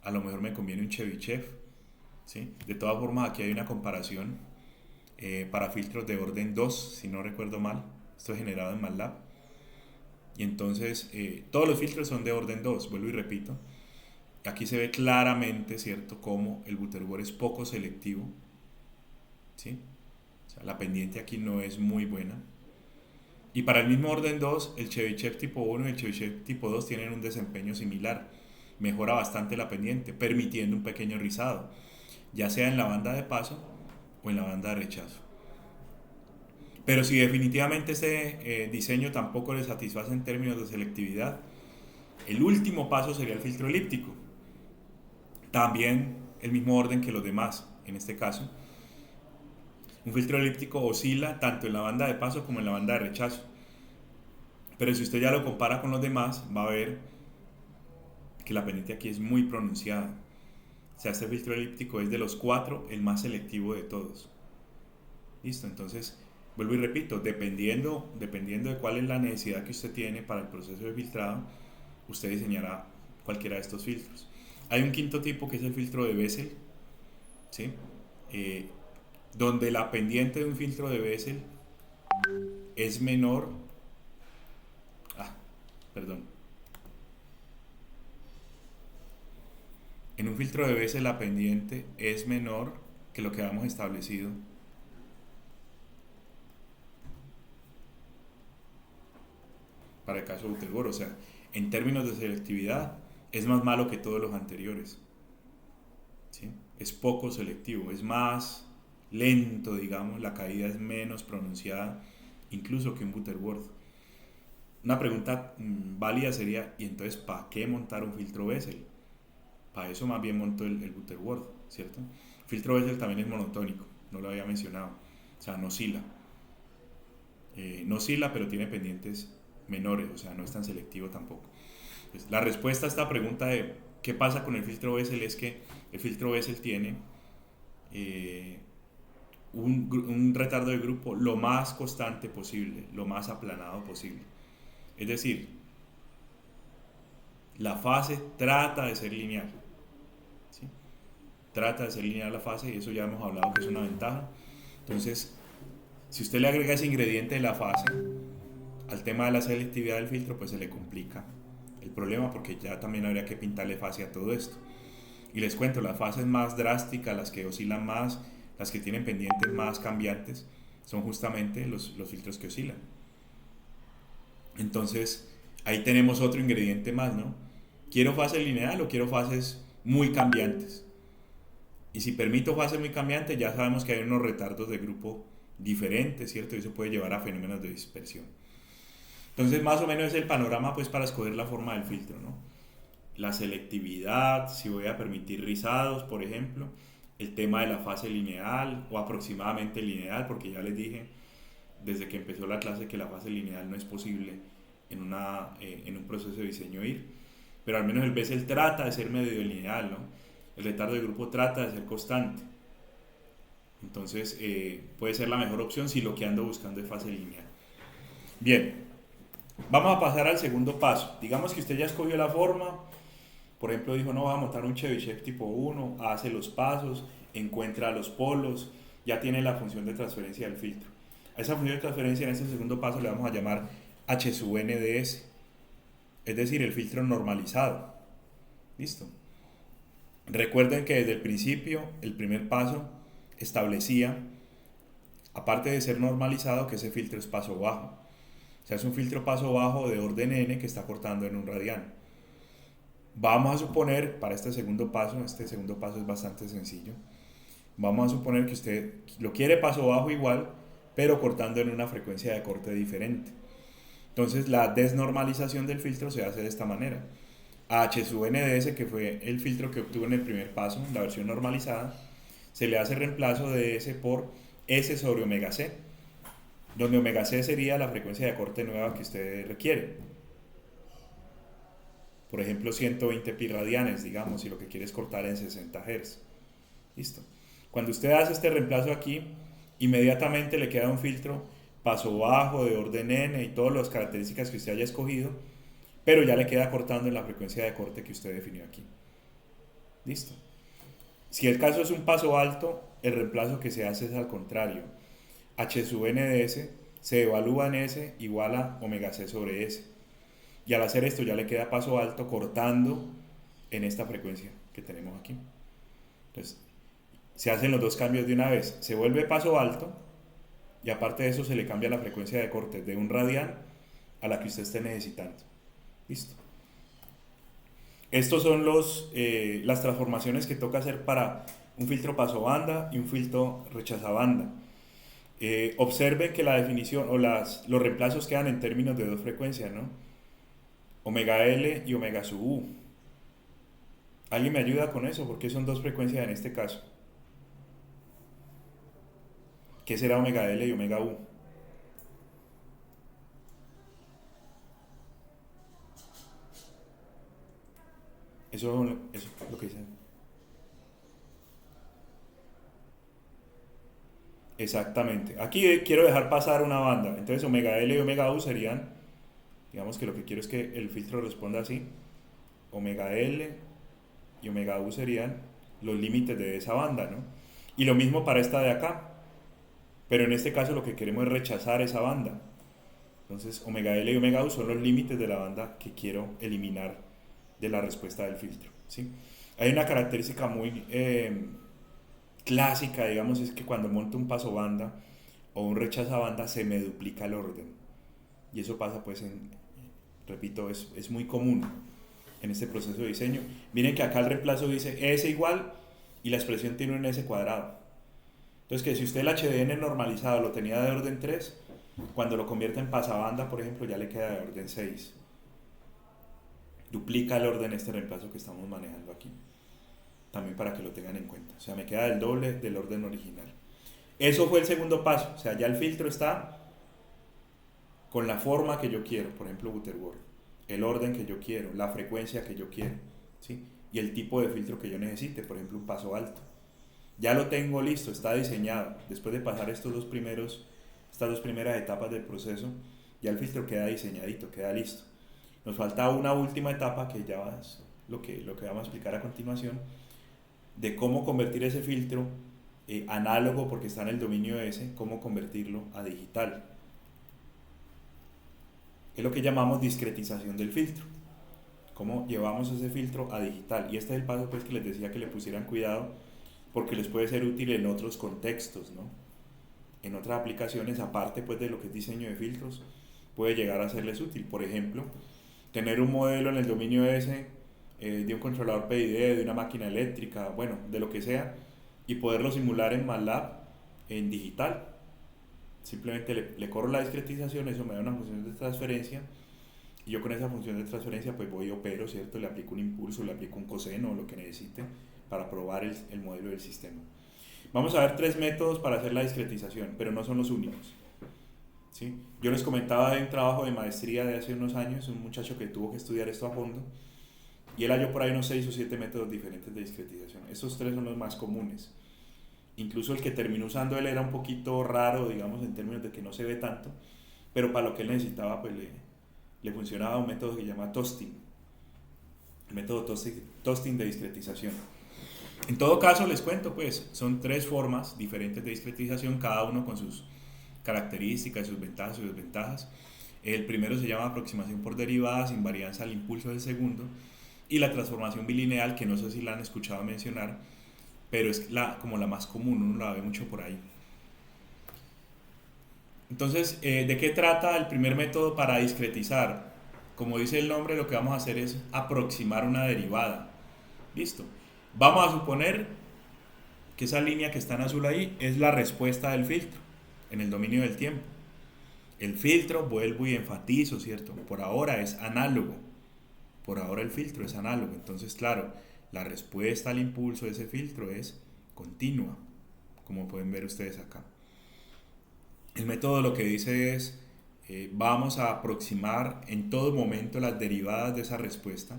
a lo mejor me conviene un Chebyshev, ¿sí? De todas formas, aquí hay una comparación para filtros de orden 2, si no recuerdo mal. Esto es generado en MATLAB. Y entonces todos los filtros son de orden 2, vuelvo y repito. Aquí se ve claramente, ¿cierto?, cómo el Butterworth es poco selectivo, ¿sí? O sea, la pendiente aquí no es muy buena. Y para el mismo orden 2, el Chebyshev tipo 1 y el Chebyshev tipo 2 tienen un desempeño similar. Mejora bastante la pendiente, permitiendo un pequeño rizado, ya sea en la banda de paso o en la banda de rechazo. Pero si definitivamente este diseño tampoco le satisface en términos de selectividad, el último paso sería el filtro elíptico. También el mismo orden que los demás, en este caso. Un filtro elíptico oscila tanto en la banda de paso como en la banda de rechazo. Pero si usted ya lo compara con los demás, va a ver que la pendiente aquí es muy pronunciada. O sea, este filtro elíptico es de los 4 el más selectivo de todos. Listo, entonces vuelvo y repito, dependiendo de cuál es la necesidad que usted tiene para el proceso de filtrado, usted diseñará cualquiera de estos filtros. Hay un quinto tipo que es el filtro de Bessel, ¿sí? Eh, donde la pendiente de un filtro de Bessel es menor. Ah, perdón. En un filtro de Bessel la pendiente es menor que lo que habíamos establecido para el caso de Butterworth. O sea, en términos de selectividad, es más malo que todos los anteriores, ¿sí? Es poco selectivo, es más lento, digamos, la caída es menos pronunciada, incluso que un Butterworth. Una pregunta válida sería, ¿y entonces para qué montar un filtro Bessel? Para eso más bien monto el Butterworth, ¿cierto? El filtro Bessel también es monotónico, no lo había mencionado, o sea, no oscila. No oscila, pero tiene pendientes menores, o sea, no es tan selectivo tampoco. Pues, la respuesta a esta pregunta de qué pasa con el filtro Bessel es que el filtro Bessel tiene un retardo de grupo lo más constante posible, lo más aplanado posible. Es decir, la fase trata de ser lineal, ¿sí? Trata de ser lineal la fase y eso ya hemos hablado que es una ventaja. Entonces, si usted le agrega ese ingrediente de la fase al tema de la selectividad del filtro, pues se le complica el problema porque ya también habría que pintarle fase a todo esto. Y les cuento, las fases más drásticas, las que oscilan más, las que tienen pendientes más cambiantes, son justamente los filtros que oscilan. Entonces, ahí tenemos otro ingrediente más, ¿no? ¿Quiero fase lineal o quiero fases muy cambiantes? Y si permito fases muy cambiantes, ya sabemos que hay unos retardos de grupo diferentes, ¿cierto? Y eso puede llevar a fenómenos de dispersión. Entonces, más o menos es el panorama, pues, para escoger la forma del filtro, ¿no? La selectividad, si voy a permitir rizados, por ejemplo, el tema de la fase lineal o aproximadamente lineal, porque ya les dije desde que empezó la clase que la fase lineal no es posible en un proceso de diseño IR, pero al menos el Bessel trata de ser medio lineal, ¿no? El retardo de grupo trata de ser constante, entonces puede ser la mejor opción si lo que ando buscando es fase lineal. Bien, vamos a pasar al segundo paso. Digamos que usted ya escogió la forma, por ejemplo dijo, no, va a montar un Chebyshev tipo 1, hace los pasos, encuentra los polos, ya tiene la función de transferencia del filtro. A esa función de transferencia en este segundo paso le vamos a llamar H sub NDS, es decir, el filtro normalizado. ¿Listo? Recuerden que desde el principio, el primer paso establecía, aparte de ser normalizado, que ese filtro es paso bajo. O sea, es un filtro paso bajo de orden n que está cortando en un radiano. Vamos a suponer, para este segundo paso es bastante sencillo, vamos a suponer que usted lo quiere paso bajo igual, pero cortando en una frecuencia de corte diferente. Entonces la desnormalización del filtro se hace de esta manera. A H sub NDS, que fue el filtro que obtuvo en el primer paso, la versión normalizada, se le hace reemplazo de S por S sobre omega C, donde omega C sería la frecuencia de corte nueva que usted requiere. Por ejemplo, 120 pi radianes, digamos, si lo que quiere es cortar en 60 Hz. Listo. Cuando usted hace este reemplazo aquí, inmediatamente le queda un filtro paso bajo de orden n y todas las características que usted haya escogido, pero ya le queda cortando en la frecuencia de corte que usted definió aquí. Listo. Si el caso es un paso alto, el reemplazo que se hace es al contrario. H sub NDS se evalúa en S igual a omega C sobre S. Y al hacer esto ya le queda paso alto cortando en esta frecuencia que tenemos aquí. Entonces, se hacen los dos cambios de una vez. Se vuelve paso alto y aparte de eso se le cambia la frecuencia de corte de un radian a la que usted esté necesitando. Listo. Estos son las transformaciones que toca hacer para un filtro pasobanda y un filtro rechazabanda. Observen que la definición o los reemplazos quedan en términos de dos frecuencias, ¿no? Omega L y omega sub U. ¿Alguien me ayuda con eso? ¿Por qué son dos frecuencias en este caso? ¿Qué será omega L y omega U? Eso es lo que dicen. Exactamente. Aquí quiero dejar pasar una banda. Entonces omega L y omega U serían, digamos que lo que quiero es que el filtro responda así. Omega L y omega U serían los límites de esa banda, ¿no? Y lo mismo para esta de acá. Pero en este caso lo que queremos es rechazar esa banda. Entonces omega L y omega U son los límites de la banda que quiero eliminar de la respuesta del filtro, ¿sí? Hay una característica muy clásica, digamos, es que cuando monto un paso banda o un rechaza banda se me duplica el orden. Y eso pasa pues repito, es muy común en este proceso de diseño. Miren que acá el reemplazo dice S igual y la expresión tiene un S cuadrado. Entonces que si usted el HDN normalizado lo tenía de orden 3, cuando lo convierte en pasabanda, por ejemplo, ya le queda de orden 6. Duplica el orden este reemplazo que estamos manejando aquí. También para que lo tengan en cuenta. O sea, me queda el doble del orden original. Eso fue el segundo paso. O sea, ya el filtro está con la forma que yo quiero, por ejemplo, Butterworth, el orden que yo quiero, la frecuencia que yo quiero, ¿sí? Y el tipo de filtro que yo necesite, por ejemplo, un paso alto. Ya lo tengo listo, está diseñado. Después de pasar estas dos primeras etapas del proceso, ya el filtro queda diseñadito, queda listo. Nos falta una última etapa que ya es lo que vamos a explicar a continuación, de cómo convertir ese filtro análogo, porque está en el dominio S, cómo convertirlo a digital. Es lo que llamamos discretización del filtro. Cómo llevamos ese filtro a digital. Y este es el paso pues, que les decía que le pusieran cuidado, porque les puede ser útil en otros contextos, ¿no? En otras aplicaciones, aparte pues, de lo que es diseño de filtros, puede llegar a serles útil. Por ejemplo, tener un modelo en el dominio S de un controlador PID, de una máquina eléctrica, bueno, de lo que sea, y poderlo simular en MATLAB en digital. Simplemente le corro la discretización, eso me da una función de transferencia, y yo con esa función de transferencia pues voy y opero, ¿cierto? Le aplico un impulso, le aplico un coseno o lo que necesite para probar el modelo del sistema. Vamos a ver tres métodos para hacer la discretización, pero no son los únicos, ¿sí? Yo les comentaba de un trabajo de maestría de hace unos años, un muchacho que tuvo que estudiar esto a fondo, y él halló por ahí unos 6 o 7 métodos diferentes de discretización. Estos tres son los más comunes. Incluso el que terminó usando él era un poquito raro, digamos, en términos de que no se ve tanto, pero para lo que él necesitaba, pues le funcionaba un método que se llama toasting, el método toasting de discretización. En todo caso, les cuento, pues, son tres formas diferentes de discretización, cada uno con sus características, sus ventajas y sus desventajas. El primero se llama aproximación por derivadas, invarianza al impulso del segundo, y la transformación bilineal, que no sé si la han escuchado mencionar, pero es como la más común, uno la ve mucho por ahí. Entonces, ¿de qué trata el primer método para discretizar? Como dice el nombre, lo que vamos a hacer es aproximar una derivada. Listo. Vamos a suponer que esa línea que está en azul ahí es la respuesta del filtro en el dominio del tiempo. El filtro, vuelvo y enfatizo, ¿cierto? Por ahora es análogo. Por ahora el filtro es análogo. Entonces, claro, la respuesta al impulso de ese filtro es continua, como pueden ver ustedes acá. El método lo que dice es, vamos a aproximar en todo momento las derivadas de esa respuesta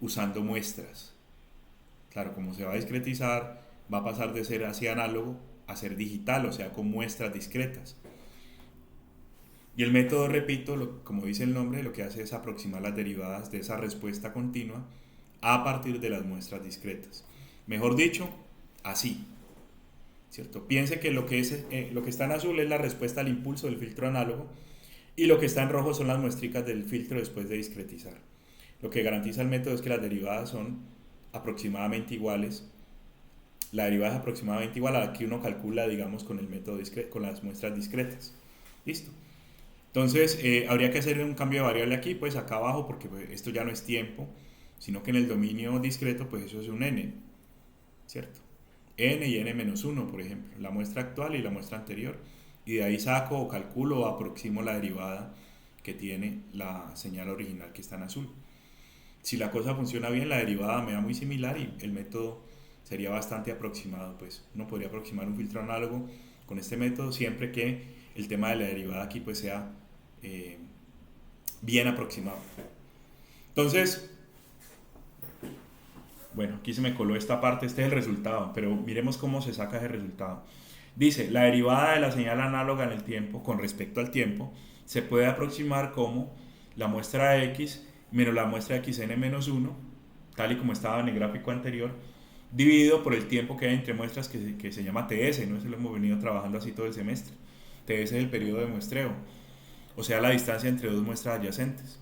usando muestras. Claro, como se va a discretizar, va a pasar de ser así análogo a ser digital, o sea, con muestras discretas. Y el método, repito, como dice el nombre, lo que hace es aproximar las derivadas de esa respuesta continua a partir de las muestras discretas. Mejor dicho, así, ¿cierto? Piense que lo que está en azul es la respuesta al impulso del filtro análogo Y lo que está en rojo son las muestricas del filtro después de discretizar. Lo que garantiza el método es que las derivadas son aproximadamente iguales. La derivada es aproximadamente igual a la que uno calcula, digamos, con el método con las muestras discretas. Listo. Entonces, habría que hacer un cambio de variable aquí, pues acá abajo, porque pues, esto ya no es tiempo, sino que en el dominio discreto, pues eso es un n, ¿cierto? N y n menos 1, por ejemplo, la muestra actual y la muestra anterior. Y de ahí saco o calculo o aproximo la derivada que tiene la señal original que está en azul. Si la cosa funciona bien, la derivada me da muy similar y el método sería bastante aproximado. Pues uno podría aproximar un filtro análogo con este método siempre que el tema de la derivada aquí pues sea bien aproximado. Entonces, bueno, aquí se me coló esta parte, este es el resultado, pero miremos cómo se saca ese resultado. Dice, la derivada de la señal análoga en el tiempo, con respecto al tiempo, se puede aproximar como la muestra x menos la muestra xn menos 1, tal y como estaba en el gráfico anterior, dividido por el tiempo que hay entre muestras que se llama TS, ¿no? Eso lo hemos venido trabajando así todo el semestre. TS es el periodo de muestreo, o sea, la distancia entre dos muestras adyacentes.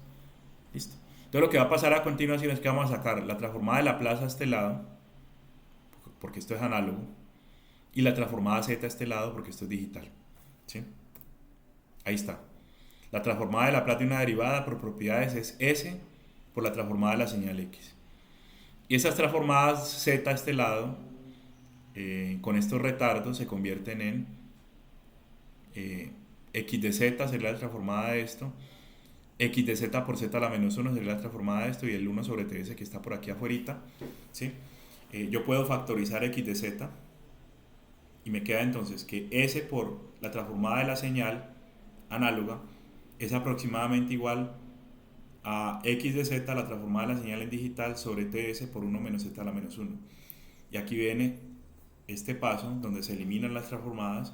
Listo. Entonces lo que va a pasar a continuación es que vamos a sacar la transformada de Laplace a este lado, porque esto es análogo, y la transformada z a este lado, porque esto es digital. ¿Sí? Ahí está. La transformada de Laplace de una derivada por propiedades es S por la transformada de la señal X. Y esas transformadas z a este lado, con estos retardos, se convierten en x de z, sería la transformada de esto, x de z por z a la menos 1 sería la transformada de esto, y el 1 sobre ts que está por aquí afuera. ¿Sí? Yo puedo factorizar x de z, y me queda entonces que S por la transformada de la señal análoga es aproximadamente igual a x de z, la transformada de la señal en digital, sobre ts por 1 menos z a la menos 1. Y aquí viene este paso donde se eliminan las transformadas,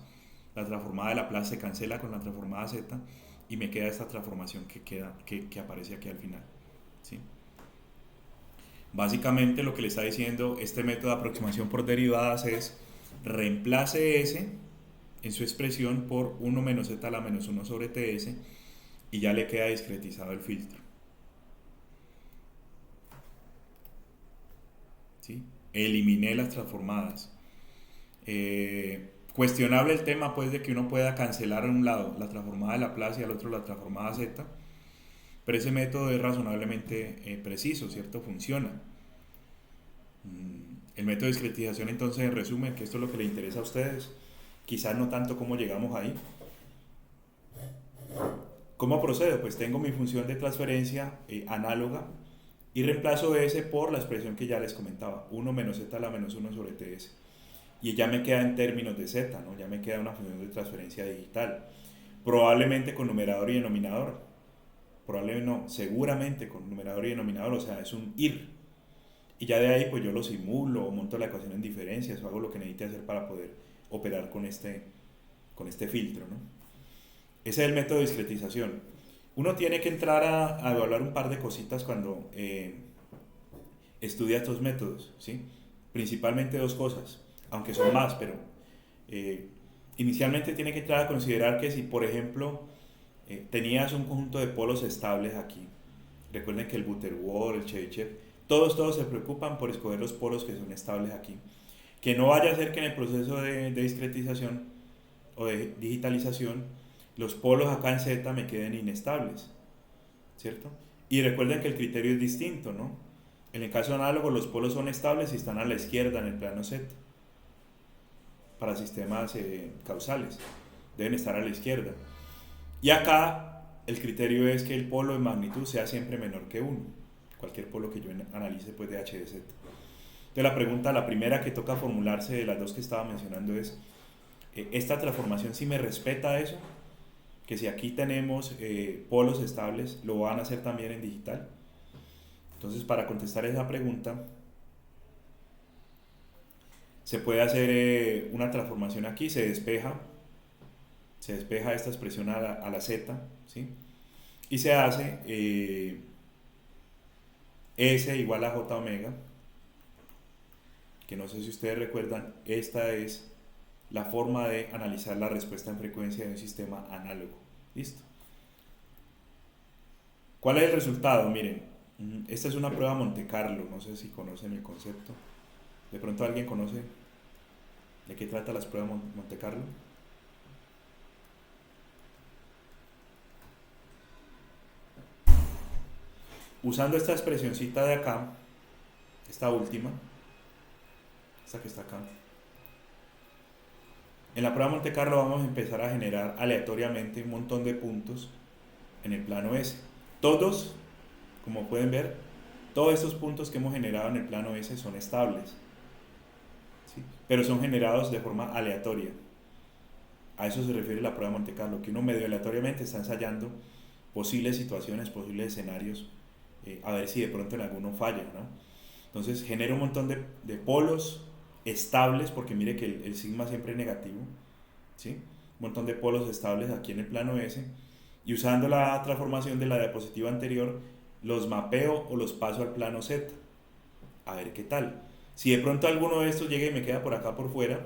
la transformada de Laplace se cancela con la transformada z y me queda esta transformación que aparece aquí al final. ¿Sí? Básicamente lo que le está diciendo este método de aproximación por derivadas es reemplace S en su expresión por 1 menos z a la menos 1 sobre ts y ya le queda discretizado el filtro. ¿Sí? Eliminé las transformadas. Cuestionable el tema pues de que uno pueda cancelar a un lado la transformada de Laplace y al otro la transformada z, pero ese método es razonablemente preciso, ¿cierto? Funciona. El método de discretización entonces en resumen, que esto es lo que le interesa a ustedes, quizás no tanto cómo llegamos ahí. ¿Cómo procedo? Pues tengo mi función de transferencia análoga y reemplazo S por la expresión que ya les comentaba, 1 menos z a la menos 1 sobre ts. Y ya me queda en términos de z, ¿no? Ya me queda una función de transferencia digital. Probablemente con numerador y denominador. Probablemente no, seguramente con numerador y denominador, o sea, es un IR. Y ya de ahí pues yo lo simulo o monto la ecuación en diferencias o hago lo que necesite hacer para poder operar con este filtro, ¿no? Ese es el método de discretización. Uno tiene que entrar a evaluar un par de cositas cuando estudia estos métodos, ¿sí? Principalmente dos cosas, aunque son más, pero inicialmente tiene que entrar a considerar que si, por ejemplo, tenías un conjunto de polos estables aquí, recuerden que el Butterworth, el Chebyshev, todos se preocupan por escoger los polos que son estables aquí. Que no vaya a ser que en el proceso de discretización o de digitalización los polos acá en Z me queden inestables, ¿cierto? Y recuerden que el criterio es distinto, ¿no? En el caso análogo los polos son estables y están a la izquierda en el plano Z. Para sistemas causales deben estar a la izquierda. Y acá el criterio es que el polo de magnitud sea siempre menor que 1. Cualquier polo que yo analice pues de H de Z. Entonces la pregunta, la primera que toca formularse de las dos que estaba mencionando es, ¿esta transformación sí me respeta eso? Que si aquí tenemos polos estables, ¿lo van a hacer también en digital? Entonces para contestar esa pregunta, se puede hacer una transformación aquí, se despeja esta expresión a la Z, ¿sí? Y se hace S igual a J omega, que no sé si ustedes recuerdan, esta es la forma de analizar la respuesta en frecuencia de un sistema análogo. ¿Listo? ¿Cuál es el resultado? Miren, esta es una prueba Monte Carlo, no sé si conocen el concepto. ¿De pronto alguien conoce de qué trata las pruebas Monte Carlo? Usando esta expresioncita de acá, esta última, esta que está acá, en la prueba Monte Carlo vamos a empezar a generar aleatoriamente un montón de puntos en el plano S. Todos, como pueden ver, todos estos puntos que hemos generado en el plano S son estables, ¿sí? Pero son generados de forma aleatoria. A eso se refiere la prueba Monte Carlo, que uno medio aleatoriamente está ensayando posibles situaciones, posibles escenarios, a ver si de pronto en alguno falla, ¿no? Entonces genera un montón de polos estables, porque mire que el sigma siempre es negativo, ¿sí? Un montón de polos estables aquí en el plano S, y usando la transformación de la diapositiva anterior, los mapeo o los paso al plano Z, a ver qué tal. Si de pronto alguno de estos llega y me queda por acá por fuera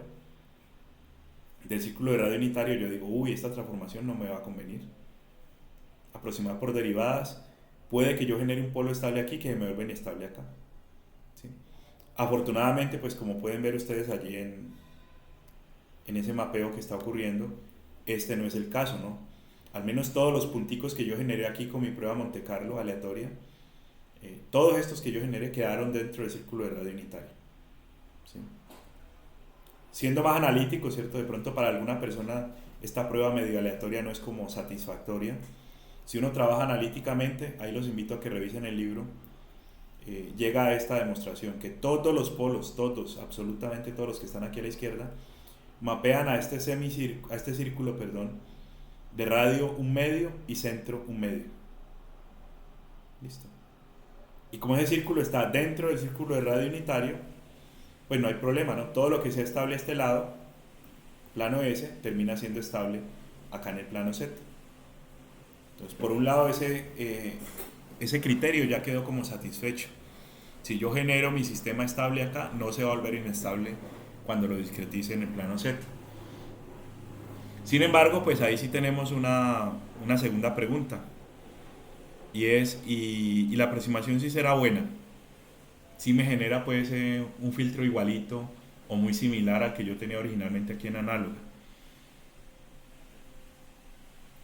del círculo de radio unitario, yo digo, uy, esta transformación no me va a convenir. Aproximar por derivadas, puede que yo genere un polo estable aquí que me vuelva inestable acá, ¿sí? Afortunadamente, pues como pueden ver ustedes allí en ese mapeo que está ocurriendo, este no es el caso, ¿no? Al menos todos los punticos que yo generé aquí con mi prueba Monte Carlo aleatoria, todos estos que yo generé quedaron dentro del círculo de radio unitario, ¿sí? Siendo más analítico, ¿cierto? De pronto para alguna persona esta prueba medio aleatoria no es como satisfactoria. Si uno trabaja analíticamente, ahí los invito a que revisen el libro, llega a esta demostración, que todos los polos, todos, absolutamente todos los que están aquí a la izquierda, mapean a este círculo, perdón, de radio un medio y centro un medio. Listo. Y como ese círculo está dentro del círculo de radio unitario, pues no hay problema, ¿no? Todo lo que sea estable a este lado, plano S, termina siendo estable acá en el plano Z. Entonces, por un lado, ese criterio ya quedó como satisfecho. Si yo genero mi sistema estable acá, no se va a volver inestable cuando lo discretice en el plano Z. Sin embargo, pues ahí sí tenemos una segunda pregunta. Y es, ¿y la aproximación sí será buena? ¿Sí me genera pues un filtro igualito o muy similar al que yo tenía originalmente aquí en análoga?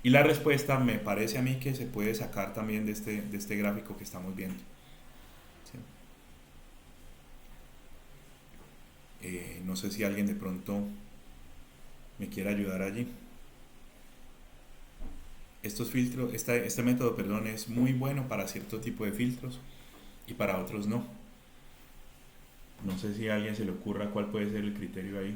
Y la respuesta me parece a mí que se puede sacar también de este gráfico que estamos viendo, ¿sí? No sé si alguien de pronto me quiere ayudar allí. Estos filtros, este método, perdón, es muy bueno para cierto tipo de filtros y para otros no. No sé si a alguien se le ocurra cuál puede ser el criterio ahí.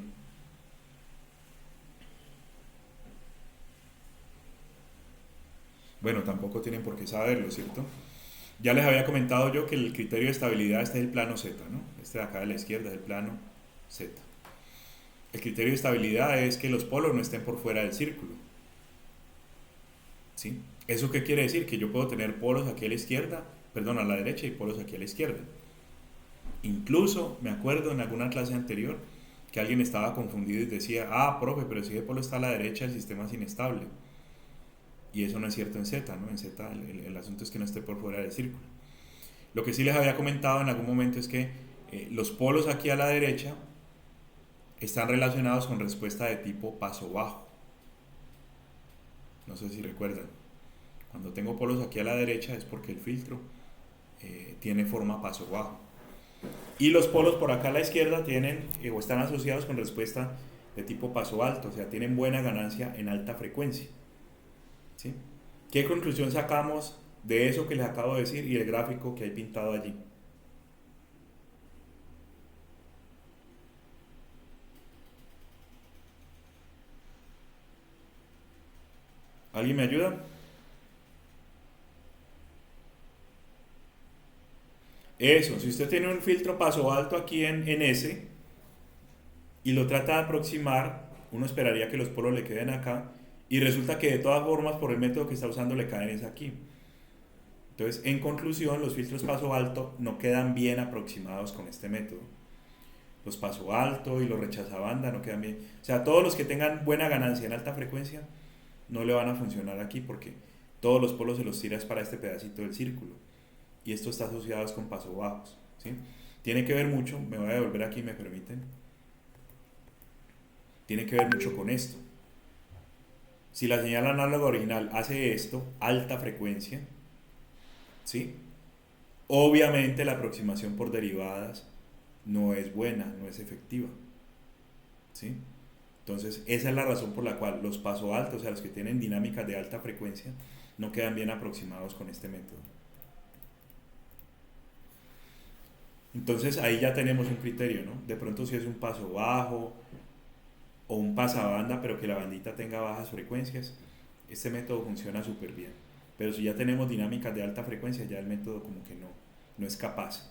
Bueno, tampoco tienen por qué saberlo, ¿cierto? Ya les había comentado yo que el criterio de estabilidad, este es el plano Z, ¿no? Este de acá de la izquierda es el plano Z. El criterio de estabilidad es que los polos no estén por fuera del círculo, ¿sí? ¿Eso qué quiere decir? Que yo puedo tener polos aquí a la izquierda, perdón, a la derecha y polos aquí a la izquierda. Incluso me acuerdo en alguna clase anterior que alguien estaba confundido y decía, ah, profe, pero si el polo está a la derecha el sistema es inestable. Y eso no es cierto en Z, ¿no? En Z el asunto es que no esté por fuera del círculo. Lo que sí les había comentado en algún momento es que los polos aquí a la derecha están relacionados con respuesta de tipo paso bajo. No sé si recuerdan. Cuando tengo polos aquí a la derecha es porque el filtro tiene forma paso bajo. Y los polos por acá a la izquierda tienen o están asociados con respuesta de tipo paso alto, o sea, tienen buena ganancia en alta frecuencia, ¿sí? ¿Qué conclusión sacamos de eso que les acabo de decir y el gráfico que hay pintado allí? ¿Alguien me ayuda? Eso, si usted tiene un filtro paso alto aquí en S y lo trata de aproximar, uno esperaría que los polos le queden acá y resulta que de todas formas por el método que está usando le caen es aquí. Entonces, en conclusión, los filtros paso alto no quedan bien aproximados con este método. Los paso alto y los rechazabanda no quedan bien. O sea, todos los que tengan buena ganancia en alta frecuencia no le van a funcionar aquí porque todos los polos se los tiras para este pedacito del círculo. Y esto está asociado con pasos bajos, ¿sí? Tiene que ver mucho, me voy a devolver aquí, me permiten. Tiene que ver mucho con esto. Si la señal análoga original hace esto, alta frecuencia, ¿sí? Obviamente la aproximación por derivadas no es buena, no es efectiva, ¿sí? Entonces, esa es la razón por la cual los pasos altos, o sea, los que tienen dinámicas de alta frecuencia, no quedan bien aproximados con este método. Entonces, ahí ya tenemos un criterio, ¿no? De pronto si es un paso bajo o un pasabanda, pero que la bandita tenga bajas frecuencias, este método funciona súper bien. Pero si ya tenemos dinámicas de alta frecuencia, ya el método como que no es capaz.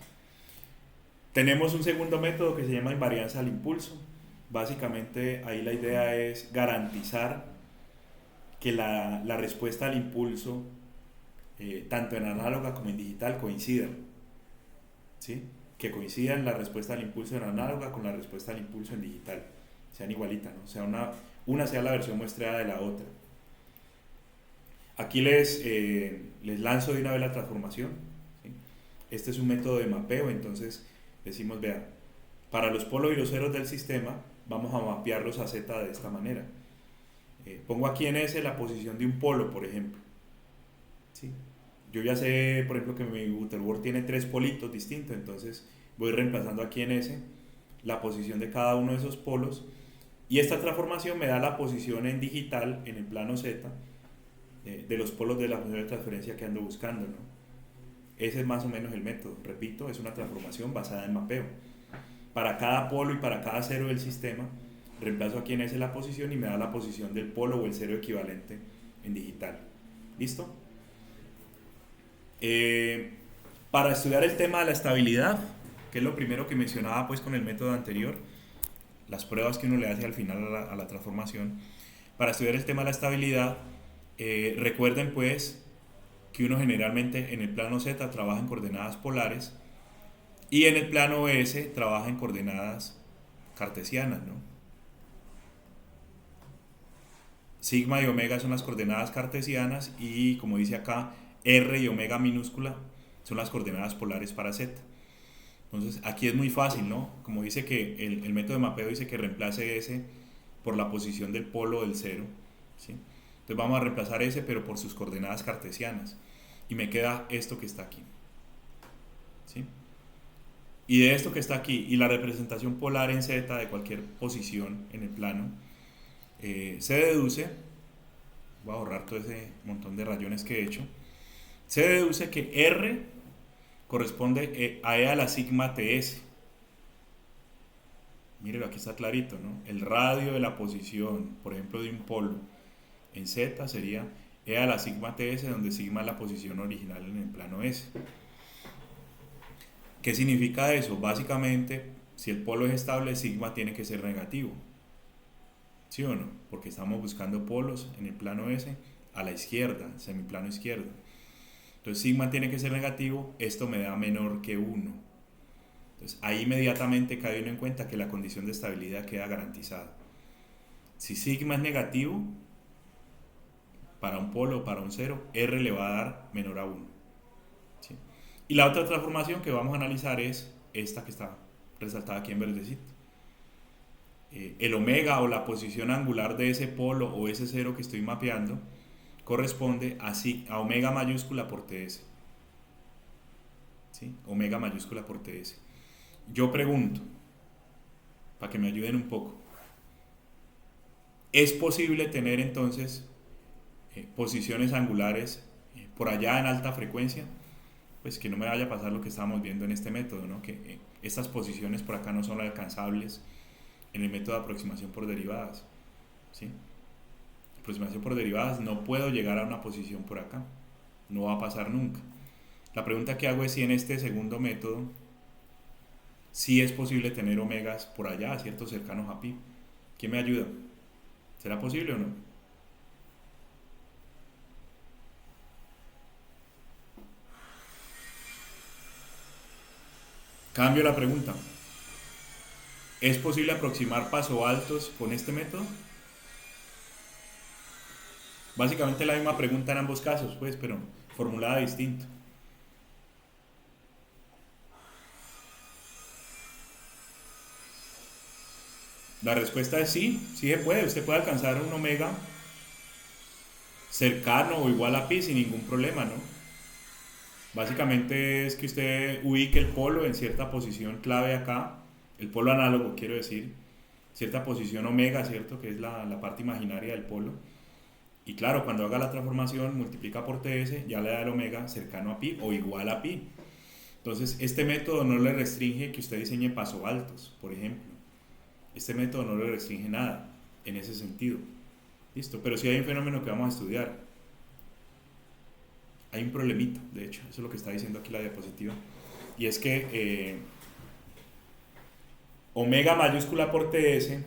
Tenemos un segundo método que se llama invarianza al impulso. Básicamente ahí la idea es garantizar que la respuesta al impulso, tanto en análoga como en digital, coincidan, ¿sí? Que coincidan la respuesta al impulso en análoga con la respuesta al impulso en digital, sean igualitas, ¿no? O sea, una sea la versión muestreada de la otra. Aquí les lanzo de una vez la transformación, ¿sí? Este es un método de mapeo, entonces decimos, vean, para los polos y los ceros del sistema vamos a mapearlos a Z de esta manera. Pongo aquí en S la posición de un polo, por ejemplo, ¿sí? Yo ya sé, por ejemplo, que mi Butterworth tiene 3 politos distintos, entonces voy reemplazando aquí en S la posición de cada uno de esos polos, y esta transformación me da la posición en digital, en el plano Z, de los polos de la función de transferencia que ando buscando, ¿no? Ese es más o menos el método. Repito, es una transformación basada en mapeo. Para cada polo y para cada cero del sistema, reemplazo aquí en S la posición y me da la posición del polo o el cero equivalente en digital. ¿Listo? Para estudiar el tema de la estabilidad, que es lo primero que mencionaba pues con el método anterior, las pruebas que uno le hace al final a la transformación, para estudiar el tema de la estabilidad, recuerden pues que uno generalmente en el plano Z trabaja en coordenadas polares y en el plano S trabaja en coordenadas cartesianas, ¿no? Sigma y omega son las coordenadas cartesianas y, como dice acá, R y omega minúscula son las coordenadas polares para Z. Entonces aquí es muy fácil, ¿no? Como dice que el método de mapeo dice que reemplace S por la posición del polo del cero, ¿sí? Entonces vamos a reemplazar S pero por sus coordenadas cartesianas y me queda esto que está aquí, ¿sí? Y de esto que está aquí y la representación polar en Z de cualquier posición en el plano, se deduce, voy a borrar todo ese montón de rayones que he hecho, se deduce que R corresponde a E a la sigma TS. Mírelo, aquí está clarito, ¿no? El radio de la posición, por ejemplo, de un polo en Z sería E a la sigma TS, donde sigma es la posición original en el plano S. ¿Qué significa eso? Básicamente, si el polo es estable, sigma tiene que ser negativo. ¿Sí o no? Porque estamos buscando polos en el plano S a la izquierda, semiplano izquierdo. Entonces sigma tiene que ser negativo, esto me da menor que 1. Entonces ahí inmediatamente cae uno en cuenta que la condición de estabilidad queda garantizada. Si sigma es negativo, para un polo o para un cero, R le va a dar menor a 1. ¿Sí? Y la otra transformación que vamos a analizar es esta que está resaltada aquí en verdecito. El omega o la posición angular de ese polo o ese cero que estoy mapeando corresponde a omega mayúscula por TS. ¿Sí? Omega mayúscula por TS. Yo pregunto, para que me ayuden un poco, ¿es posible tener entonces posiciones angulares por allá en alta frecuencia? Pues que no me vaya a pasar lo que estábamos viendo en este método, ¿no? Que estas posiciones por acá no son alcanzables en el método de aproximación por derivadas, ¿sí? Aproximación por derivadas, no puedo llegar a una posición por acá, no va a pasar nunca. La pregunta que hago es si en este segundo método sí es posible tener omegas por allá, ciertos cercanos a pi. ¿Quién me ayuda? ¿Será posible o no? Cambio la pregunta. ¿Es posible aproximar paso altos con este método? Básicamente la misma pregunta en ambos casos, pues, pero formulada distinto. La respuesta es sí, sí se puede. Usted puede alcanzar un omega cercano o igual a pi sin ningún problema, ¿no? Básicamente es que usted ubique el polo en cierta posición clave acá, el polo análogo quiero decir, cierta posición omega, ¿cierto? Que es la parte imaginaria del polo. Y claro, cuando haga la transformación, multiplica por ts, ya le da el omega cercano a pi o igual a pi. Entonces, este método no le restringe que usted diseñe paso altos, por ejemplo. Este método no le restringe nada en ese sentido. Listo, pero sí hay un fenómeno que vamos a estudiar. Hay un problemita, de hecho, eso es lo que está diciendo aquí la diapositiva. Y es que omega mayúscula por ts,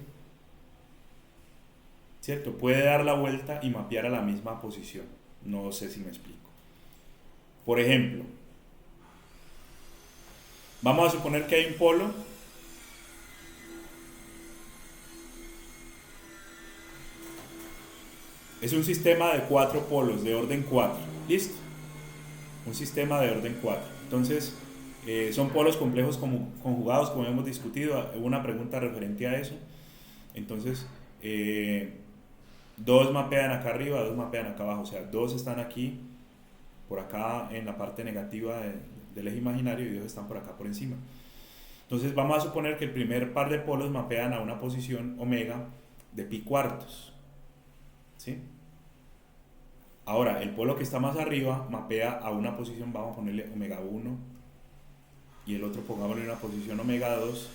¿cierto? Puede dar la vuelta y mapear a la misma posición. No sé si me explico. Por ejemplo, vamos a suponer que hay un polo es un sistema de 4 polos de orden 4. ¿Listo? Un sistema de orden 4. Entonces, son polos complejos conjugados, como hemos discutido. Hubo una pregunta referente a eso. Entonces, dos mapean acá arriba, dos mapean acá abajo. O sea, dos están aquí, por acá en la parte negativa del eje imaginario y dos están por acá por encima. Entonces, vamos a suponer que el primer par de polos mapean a una posición omega de pi cuartos. ¿Sí? Ahora, el polo que está más arriba mapea a una posición, vamos a ponerle omega 1, y el otro pongámosle una posición omega 2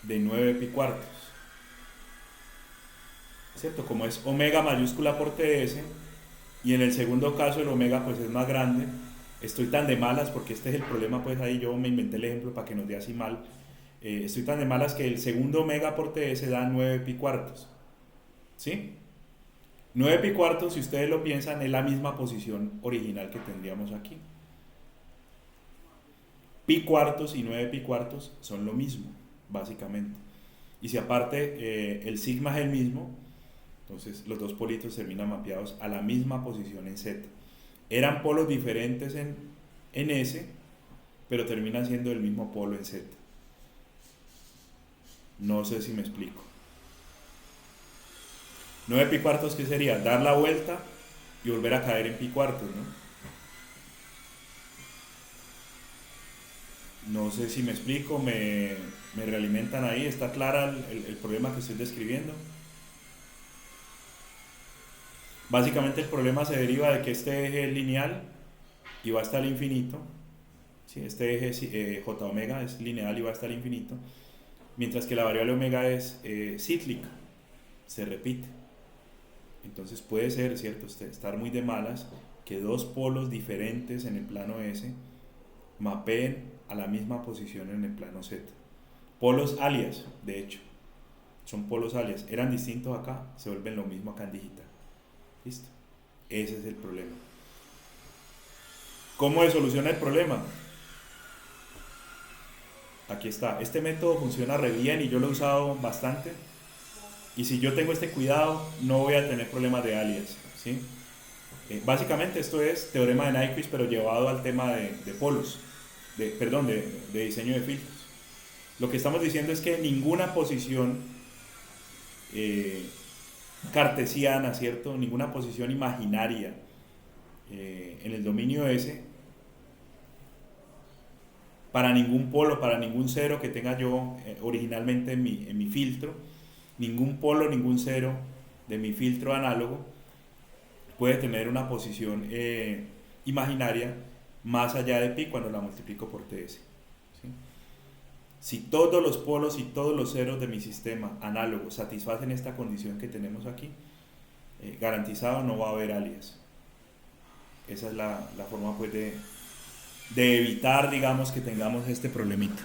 de 9 pi cuartos. ¿Cierto? Como es omega mayúscula por ts, y en el segundo caso el omega pues es más grande, estoy tan de malas, porque este es el problema, pues ahí yo me inventé el ejemplo para que nos dé así mal, estoy tan de malas que el segundo omega por ts da 9 pi cuartos. ¿Sí? 9 pi cuartos, si ustedes lo piensan, es la misma posición original que tendríamos aquí. Pi cuartos y 9 pi cuartos son lo mismo, básicamente. Y si aparte el sigma es el mismo, entonces los dos politos terminan mapeados a la misma posición en Z. Eran polos diferentes en S, pero terminan siendo el mismo polo en Z. No sé si me explico. 9 pi cuartos, ¿qué sería? Dar la vuelta y volver a caer en pi cuartos, ¿no? No sé si me explico, me realimentan ahí, está clara el problema que estoy describiendo. Básicamente el problema se deriva de que este eje es lineal y va hasta el infinito. ¿Sí? Este eje j omega es lineal y va hasta el infinito, mientras que la variable omega es cíclica, se repite. Entonces puede ser, ¿cierto?, estar muy de malas que dos polos diferentes en el plano S mapeen a la misma posición en el plano Z. Polos alias, de hecho, son polos alias. Eran distintos acá, se vuelven lo mismo acá en digital. ¿Listo? Ese es el problema. ¿Cómo se soluciona el problema? Aquí está. Este método funciona re bien y yo lo he usado bastante. Y si yo tengo este cuidado, no voy a tener problemas de alias. ¿Sí? Básicamente esto es teorema de Nyquist, pero llevado al tema de polos. De diseño de filtros. Lo que estamos diciendo es que ninguna posición cartesiana, ¿cierto? Ninguna posición imaginaria en el dominio S, para ningún polo, para ningún cero que tenga yo originalmente en mi filtro, ningún polo, ningún cero de mi filtro análogo puede tener una posición imaginaria más allá de pi cuando la multiplico por ts. ¿Sí? Si todos los polos y todos los ceros de mi sistema análogo satisfacen esta condición que tenemos aquí, garantizado no va a haber alias. Esa es la forma pues de evitar, digamos, que tengamos este problemita.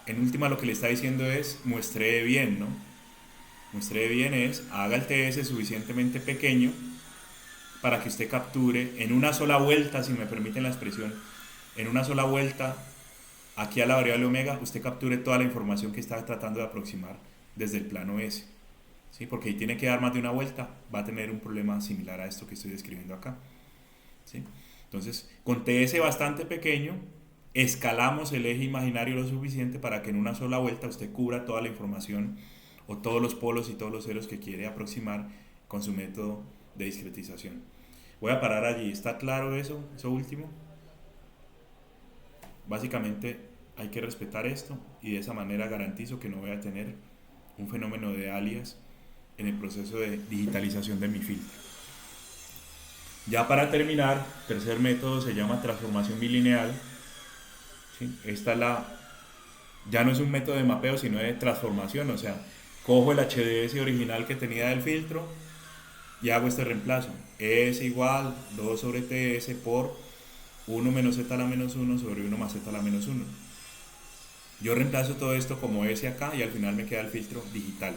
En última lo que le está diciendo es muestre bien, ¿no? Muestre bien es haga el TS suficientemente pequeño para que usted capture en una sola vuelta, si me permiten la expresión, en una sola vuelta aquí a la variable omega, usted capture toda la información que está tratando de aproximar desde el plano S. ¿sí? Porque si tiene que dar más de una vuelta, va a tener un problema similar a esto que estoy describiendo acá, ¿sí? Entonces, con TS bastante pequeño, escalamos el eje imaginario lo suficiente para que en una sola vuelta usted cubra toda la información o todos los polos y todos los ceros que quiere aproximar con su método de discretización. Voy a parar allí. ¿Está claro eso? Eso último. Básicamente hay que respetar esto y de esa manera garantizo que no voy a tener un fenómeno de alias en el proceso de digitalización de mi filtro. Ya para terminar, tercer método se llama transformación bilineal. ¿Sí? Ya no es un método de mapeo, sino de transformación. O sea, cojo el HDS original que tenía del filtro y hago este reemplazo. Es igual 2 sobre TS por 1 menos z a la menos 1 sobre 1 más z a la menos 1. Yo reemplazo todo esto como S acá y al final me queda el filtro digital.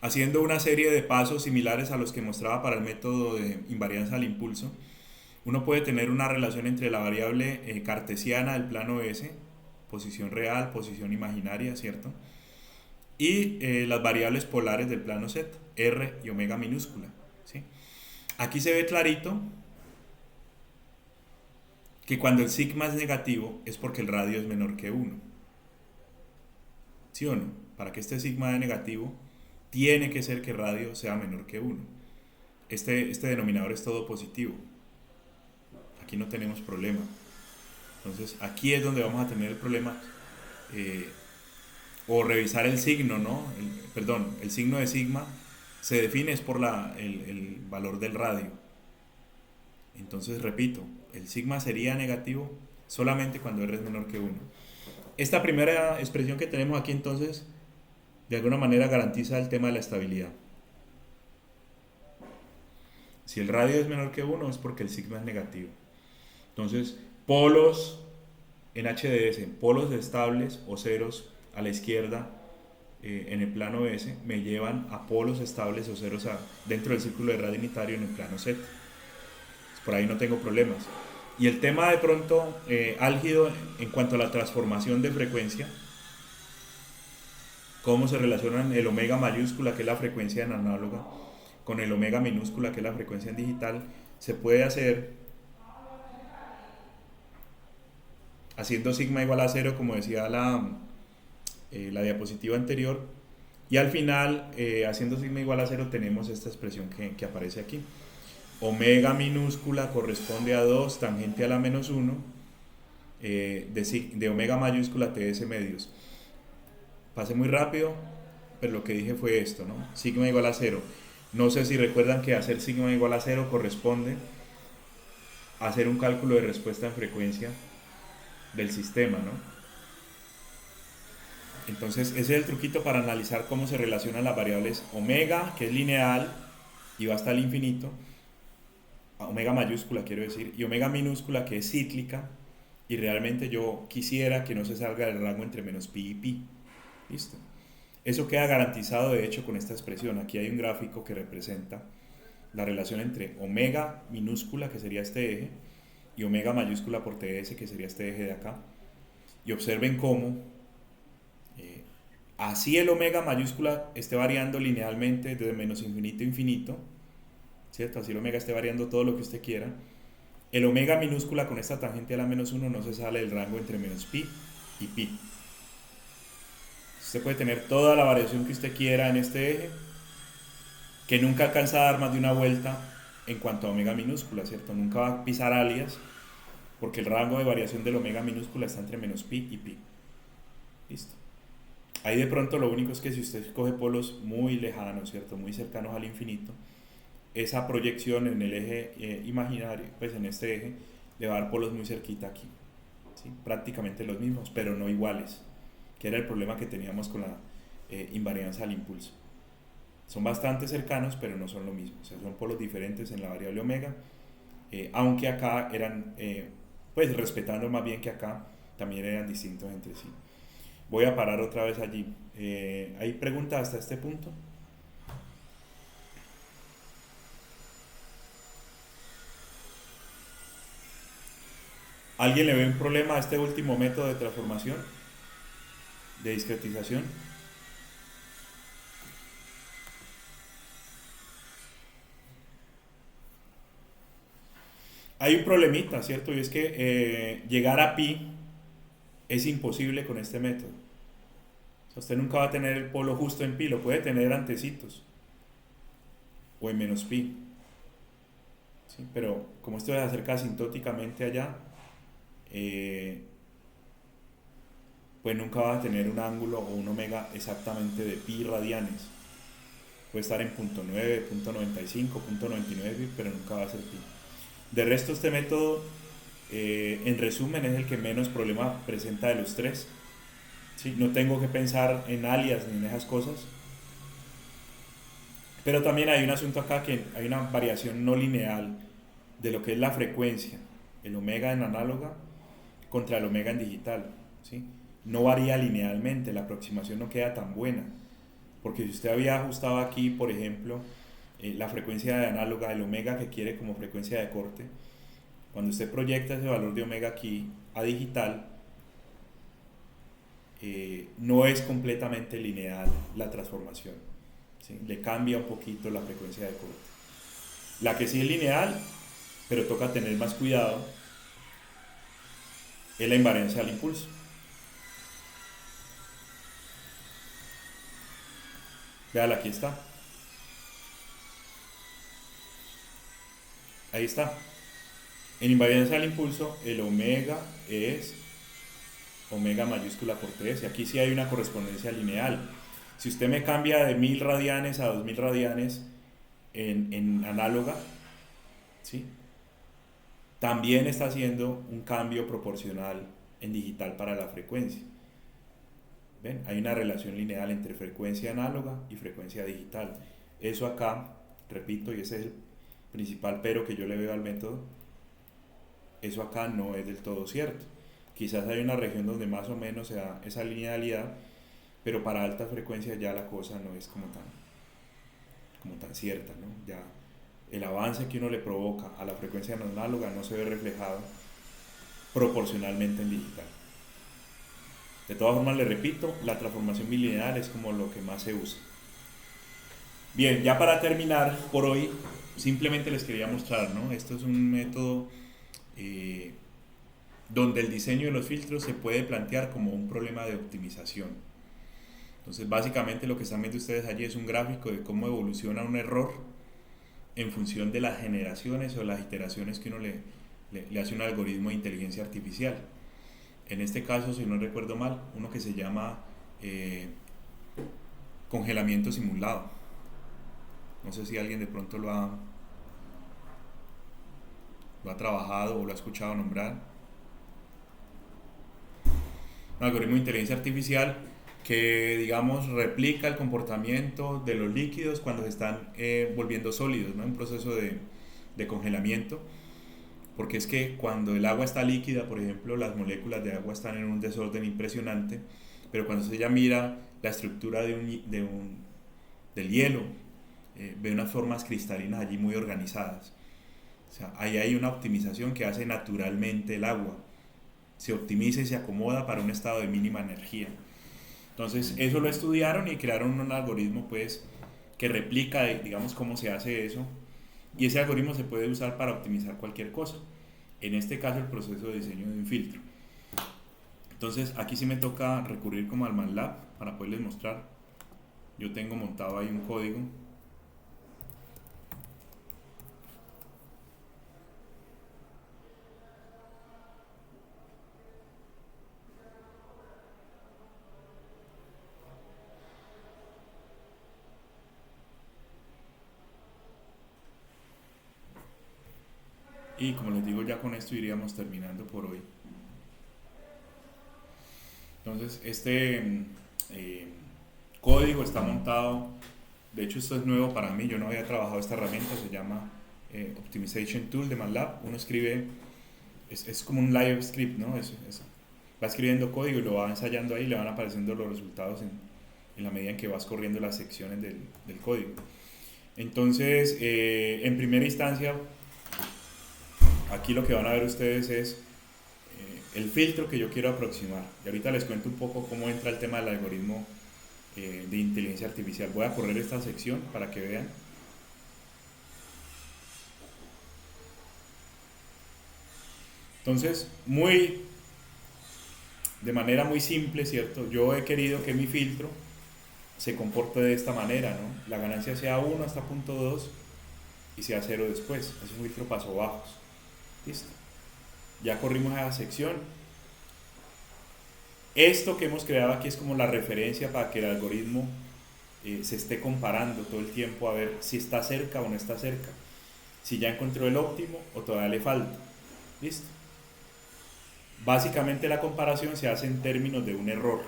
Haciendo una serie de pasos similares a los que mostraba para el método de invarianza al impulso, uno puede tener una relación entre la variable cartesiana del plano S, posición real, posición imaginaria, ¿cierto? Y las variables polares del plano Z, R y omega minúscula, ¿sí? Aquí se ve clarito que cuando el sigma es negativo es porque el radio es menor que 1. ¿Sí o no? Para que este sigma de negativo, tiene que ser que el radio sea menor que 1. Este denominador es todo positivo. Aquí no tenemos problema. Entonces aquí es donde vamos a tener el problema. O revisar el signo, ¿no? El signo de sigma se define es por el valor del radio. Entonces, repito, el sigma sería negativo solamente cuando R es menor que 1. Esta primera expresión que tenemos aquí entonces, de alguna manera garantiza el tema de la estabilidad. Si el radio es menor que 1 es porque el sigma es negativo. Entonces, polos en HDS, polos estables o ceros a la izquierda en el plano S me llevan a polos estables o ceros dentro del círculo de radio unitario en el plano Z. Por ahí no tengo problemas. Y el tema de pronto álgido en cuanto a la transformación de frecuencia, cómo se relacionan el omega mayúscula, que es la frecuencia en análoga, con el omega minúscula, que es la frecuencia en digital, se puede hacer haciendo sigma igual a 0, como decía la diapositiva anterior, y al final, haciendo sigma igual a 0, tenemos esta expresión que aparece aquí. Omega minúscula corresponde a 2 tangente a la menos 1 de omega mayúscula TS medios. Pasé muy rápido, pero lo que dije fue esto, ¿no? Sigma igual a 0. No sé si recuerdan que hacer sigma igual a 0 corresponde a hacer un cálculo de respuesta en frecuencia del sistema, ¿no? Entonces ese es el truquito para analizar cómo se relacionan las variables omega, que es lineal y va hasta el infinito, omega mayúscula quiero decir, y omega minúscula, que es cíclica, y realmente yo quisiera que no se salga del rango entre menos pi y pi. ¿Listo? Eso queda garantizado de hecho con esta expresión. Aquí hay un gráfico que representa la relación entre omega minúscula, que sería este eje, y omega mayúscula por TS, que sería este eje de acá. Y observen cómo así el omega mayúscula esté variando linealmente desde menos infinito a infinito, ¿cierto? Así el omega esté variando todo lo que usted quiera. El omega minúscula con esta tangente a la menos 1 no se sale del rango entre menos pi y pi. Usted puede tener toda la variación que usted quiera en este eje, que nunca alcanza a dar más de una vuelta en cuanto a omega minúscula, ¿cierto? Nunca va a pisar alias, porque el rango de variación del omega minúscula está entre menos pi y pi. Listo. Ahí de pronto lo único es que si usted coge polos muy lejanos, ¿cierto? Muy cercanos al infinito, esa proyección en el eje imaginario, pues en este eje, le va a dar polos muy cerquita aquí, ¿sí? Prácticamente los mismos, pero no iguales, que era el problema que teníamos con la invarianza al impulso. Son bastante cercanos, pero no son lo mismo, o sea, son polos diferentes en la variable omega, aunque acá eran, pues respetando más bien que acá, también eran distintos entre sí. Voy a parar otra vez allí. ¿Hay preguntas hasta este punto? ¿Alguien le ve un problema a este último método de transformación? de discretización. Hay un problemita, ¿cierto? Y es que llegar a pi es imposible con este método. O sea, usted nunca va a tener el polo justo en pi, lo puede tener antecitos o en menos pi, ¿sí? Pero como esto se acerca asintóticamente allá, eh, pues nunca va a tener un ángulo o un omega exactamente de pi radianes. Puede estar en punto .9, punto .95, punto .99, pero nunca va a ser pi. De resto, este método, en resumen, es el que menos problema presenta de los tres. ¿Sí? No tengo que pensar en alias ni en esas cosas. Pero también hay un asunto acá que hay una variación no lineal de lo que es la frecuencia, el omega en análoga contra el omega en digital. ¿Sí? No varía linealmente, la aproximación no queda tan buena. Porque si usted había ajustado aquí, por ejemplo, la frecuencia de análoga, el omega que quiere como frecuencia de corte, cuando usted proyecta ese valor de omega aquí a digital, no es completamente lineal la transformación, ¿sí? Le cambia un poquito la frecuencia de corte. La que sí es lineal, pero toca tener más cuidado, es la invariancia del impulso. Véala, aquí está. Ahí está. En invariancia del impulso, el omega es omega mayúscula por 3, y aquí sí hay una correspondencia lineal. Si usted me cambia de 1000 radianes a 2000 radianes en análoga, ¿sí? También está haciendo un cambio proporcional en digital para la frecuencia. ¿Ven? Hay una relación lineal entre frecuencia análoga y frecuencia digital. Eso acá, repito, y ese es el principal pero que yo le veo al método, eso acá no es del todo cierto. Quizás hay una región donde más o menos se da esa linealidad, pero para alta frecuencia ya la cosa no es como tan cierta, ¿no? Ya el avance que uno le provoca a la frecuencia análoga no se ve reflejado proporcionalmente en digital. De todas formas, le repito, la transformación bilineal es como lo que más se usa. Bien, ya para terminar por hoy, simplemente les quería mostrar, ¿no? Esto es un método donde el diseño de los filtros se puede plantear como un problema de optimización. Entonces, básicamente lo que están viendo ustedes allí es un gráfico de cómo evoluciona un error en función de las generaciones o las iteraciones que uno le hace un algoritmo de inteligencia artificial. En este caso, si no recuerdo mal, uno que se llama congelamiento simulado. No sé si alguien de pronto lo ha trabajado o lo ha escuchado nombrar. Un algoritmo de inteligencia artificial que, digamos, replica el comportamiento de los líquidos cuando se están volviendo sólidos, ¿no? En proceso de congelamiento. Porque es que cuando el agua está líquida, por ejemplo, las moléculas de agua están en un desorden impresionante, pero cuando usted ya mira la estructura del hielo, ve unas formas cristalinas allí muy organizadas. O sea, ahí hay una optimización que hace naturalmente el agua. Se optimiza y se acomoda para un estado de mínima energía. Entonces, eso lo estudiaron y crearon un algoritmo, pues, que replica, digamos, cómo se hace eso. Y ese algoritmo se puede usar para optimizar cualquier cosa. En este caso, el proceso de diseño de un filtro. Entonces, aquí sí me toca recurrir como al MATLAB para poderles mostrar. Yo tengo montado ahí un código. Y como les digo, ya con esto iríamos terminando por hoy. Entonces, este código está montado, de hecho esto es nuevo para mí, yo no había trabajado esta herramienta, se llama Optimization Tool de MATLAB. Uno escribe, es como un live script, ¿no? Va escribiendo código y lo va ensayando ahí y le van apareciendo los resultados en la medida en que vas corriendo las secciones del código. Entonces, en primera instancia, aquí lo que van a ver ustedes es el filtro que yo quiero aproximar. Y ahorita les cuento un poco cómo entra el tema del algoritmo de inteligencia artificial. Voy a correr esta sección para que vean. Entonces, de manera muy simple, ¿cierto? Yo he querido que mi filtro se comporte de esta manera, ¿no? La ganancia sea 1 hasta punto 2 y sea 0 después. Es un filtro paso bajos. Listo. Ya corrimos a la sección. Esto que hemos creado aquí es como la referencia para que el algoritmo se esté comparando todo el tiempo a ver si está cerca o no está cerca. Si ya encontró el óptimo o todavía le falta. Listo. Básicamente la comparación se hace en términos de un error.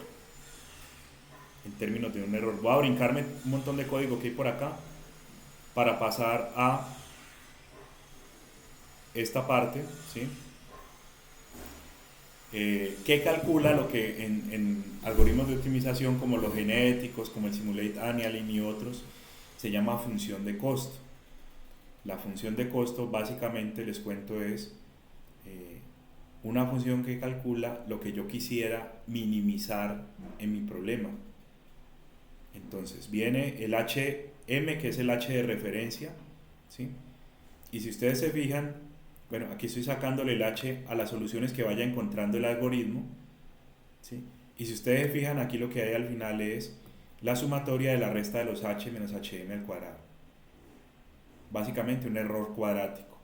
Voy a brincarme un montón de código que hay por acá para pasar a esta parte, ¿sí? Que calcula lo que en algoritmos de optimización como los genéticos, como el Simulate Annealing y otros, se llama función de costo. La función de costo básicamente, les cuento, es una función que calcula lo que yo quisiera minimizar en mi problema. Entonces viene el HM, que es el H de referencia, ¿sí? Y si ustedes se fijan, bueno, aquí estoy sacándole el H a las soluciones que vaya encontrando el algoritmo, ¿sí? Y si ustedes se fijan, aquí lo que hay al final es la sumatoria de la resta de los H menos HM al cuadrado. Básicamente un error cuadrático.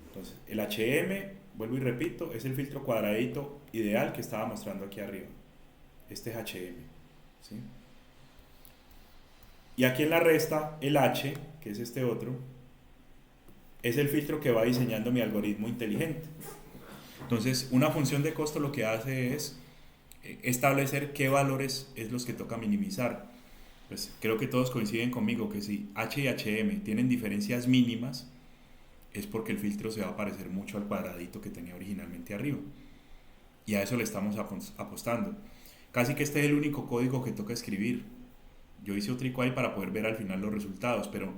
Entonces, el HM, vuelvo y repito, es el filtro cuadradito ideal que estaba mostrando aquí arriba. Este es HM, ¿sí? Y aquí en la resta, el H, que es este otro, es el filtro que va diseñando mi algoritmo inteligente. Entonces, una función de costo lo que hace es establecer qué valores es los que toca minimizar. Pues creo que todos coinciden conmigo que si H y HM tienen diferencias mínimas, es porque el filtro se va a parecer mucho al cuadradito que tenía originalmente arriba. Y a eso le estamos apostando. Casi que este es el único código que toca escribir. Yo hice otro ahí para poder ver al final los resultados, pero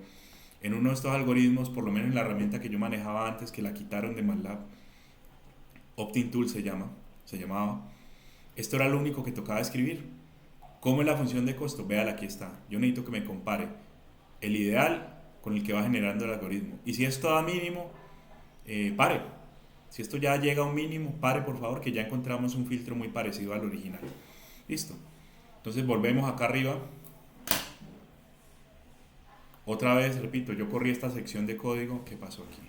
en uno de estos algoritmos, por lo menos en la herramienta que yo manejaba antes, que la quitaron de MATLAB, OptimTool se llamaba, esto era lo único que tocaba escribir. ¿Cómo es la función de costo? Véala, aquí está. Yo necesito que me compare el ideal con el que va generando el algoritmo. Y si esto da mínimo, pare. Si esto ya llega a un mínimo, pare por favor, que ya encontramos un filtro muy parecido al original. Listo. Entonces volvemos acá arriba. Otra vez, repito, yo corrí esta sección de código. ¿Qué pasó aquí?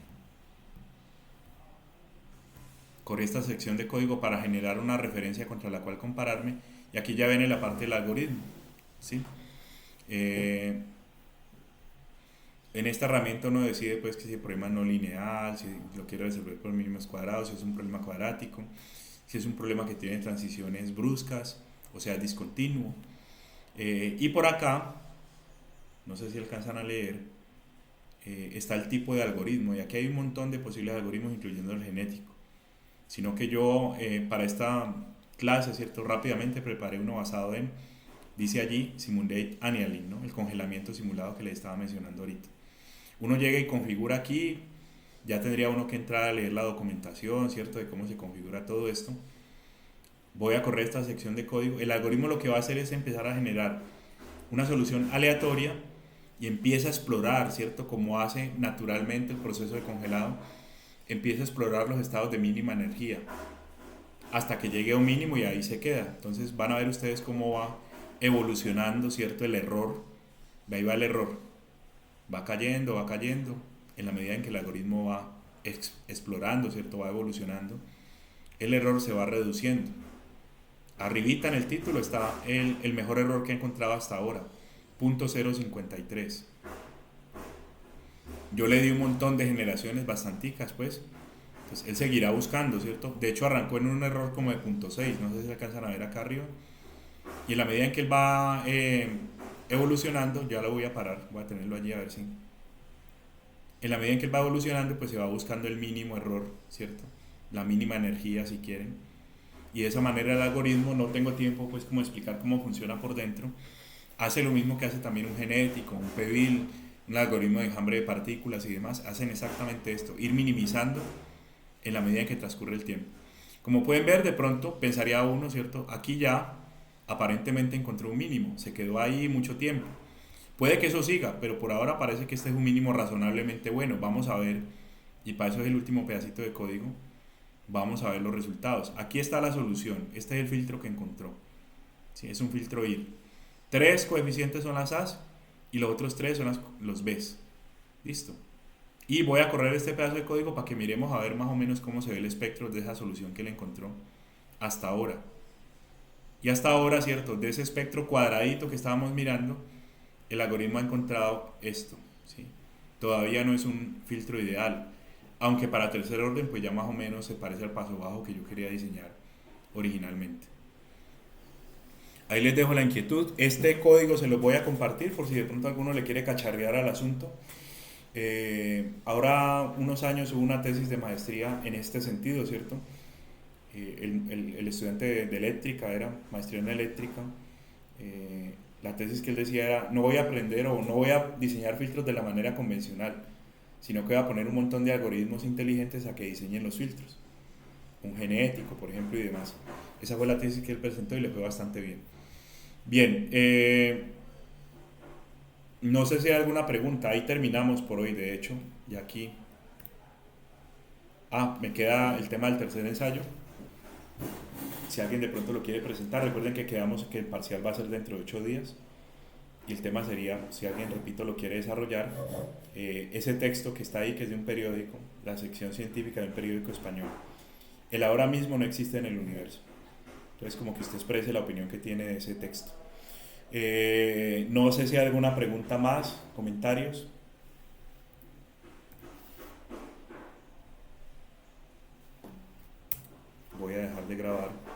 Corrí esta sección de código para generar una referencia contra la cual compararme. Y aquí ya viene la parte del algoritmo, ¿sí? En esta herramienta uno decide pues que si el problema es no lineal, si lo quiero resolver por mínimos cuadrados, si es un problema cuadrático, si es un problema que tiene transiciones bruscas, o sea, discontinuo. Y por acá, no sé si alcanzan a leer, está el tipo de algoritmo, y aquí hay un montón de posibles algoritmos, incluyendo el genético. Sino que yo para esta clase, ¿cierto? Rápidamente preparé uno basado en, dice allí, Simulate Annealing, ¿no? El congelamiento simulado que les estaba mencionando ahorita. Uno llega y configura aquí, ya tendría uno que entrar a leer la documentación, ¿cierto? De cómo se configura todo esto. Voy a correr esta sección de código. El algoritmo lo que va a hacer es empezar a generar una solución aleatoria y empieza a explorar, ¿cierto? Como hace naturalmente el proceso de congelado, empieza a explorar los estados de mínima energía hasta que llegue a un mínimo y ahí se queda. Entonces van a ver ustedes cómo va evolucionando, ¿cierto? El error. Ahí va el error. Va cayendo en la medida en que el algoritmo va explorando, ¿cierto? Va evolucionando. El error se va reduciendo. Arribita en el título está el mejor error que he encontrado hasta ahora, 0.053. Yo le di un montón de generaciones bastanticas, pues. Entonces él seguirá buscando, ¿cierto? De hecho arrancó en un error como de 0.6, no sé si alcanzan a ver acá arriba. Y en la medida en que él va evolucionando, ya lo voy a parar, voy a tenerlo allí a ver si... En la medida en que él va evolucionando, pues se va buscando el mínimo error, ¿cierto? La mínima energía, si quieren. Y de esa manera el algoritmo, no tengo tiempo pues como explicar cómo funciona por dentro, hace lo mismo que hace también un genético, un PEVIL, un algoritmo de enjambre de partículas y demás, hacen exactamente esto, ir minimizando en la medida en que transcurre el tiempo. Como pueden ver, de pronto pensaría uno, ¿cierto? Aquí ya aparentemente encontré un mínimo, se quedó ahí mucho tiempo. Puede que eso siga, pero por ahora parece que este es un mínimo razonablemente bueno. Vamos a ver, y para eso es el último pedacito de código, vamos a ver los resultados. Aquí está la solución, este es el filtro que encontró. ¿Sí? Es un filtro IR. Tres coeficientes son las A's y los otros tres son los B's. Listo. Y voy a correr este pedazo de código para que miremos a ver más o menos cómo se ve el espectro de esa solución que le encontró hasta ahora. Y hasta ahora, ¿cierto? De ese espectro cuadradito que estábamos mirando, el algoritmo ha encontrado esto, ¿sí? Todavía no es un filtro ideal, aunque para tercer orden pues ya más o menos se parece al paso bajo que yo quería diseñar originalmente. Ahí les dejo la inquietud. Este código se lo voy a compartir por si de pronto alguno le quiere cacharrear al asunto. Ahora unos años hubo una tesis de maestría en este sentido, ¿cierto? El estudiante de eléctrica era maestría en eléctrica. La tesis que él decía era, no voy a aprender o no voy a diseñar filtros de la manera convencional, sino que voy a poner un montón de algoritmos inteligentes a que diseñen los filtros. Un genético, por ejemplo, y demás. Esa fue la tesis que él presentó y le fue bastante bien. Bien, no sé si hay alguna pregunta. Ahí terminamos por hoy, de hecho. Y aquí... me queda el tema del tercer ensayo. Si alguien de pronto lo quiere presentar, recuerden que quedamos que el parcial va a ser dentro de 8 días. Y el tema sería, si alguien, repito, lo quiere desarrollar, ese texto que está ahí, que es de un periódico, la sección científica de un periódico español. El ahora mismo no existe en el universo. Entonces, como que usted exprese la opinión que tiene de ese texto. No sé si hay alguna pregunta más, comentarios. Voy a dejar de grabar.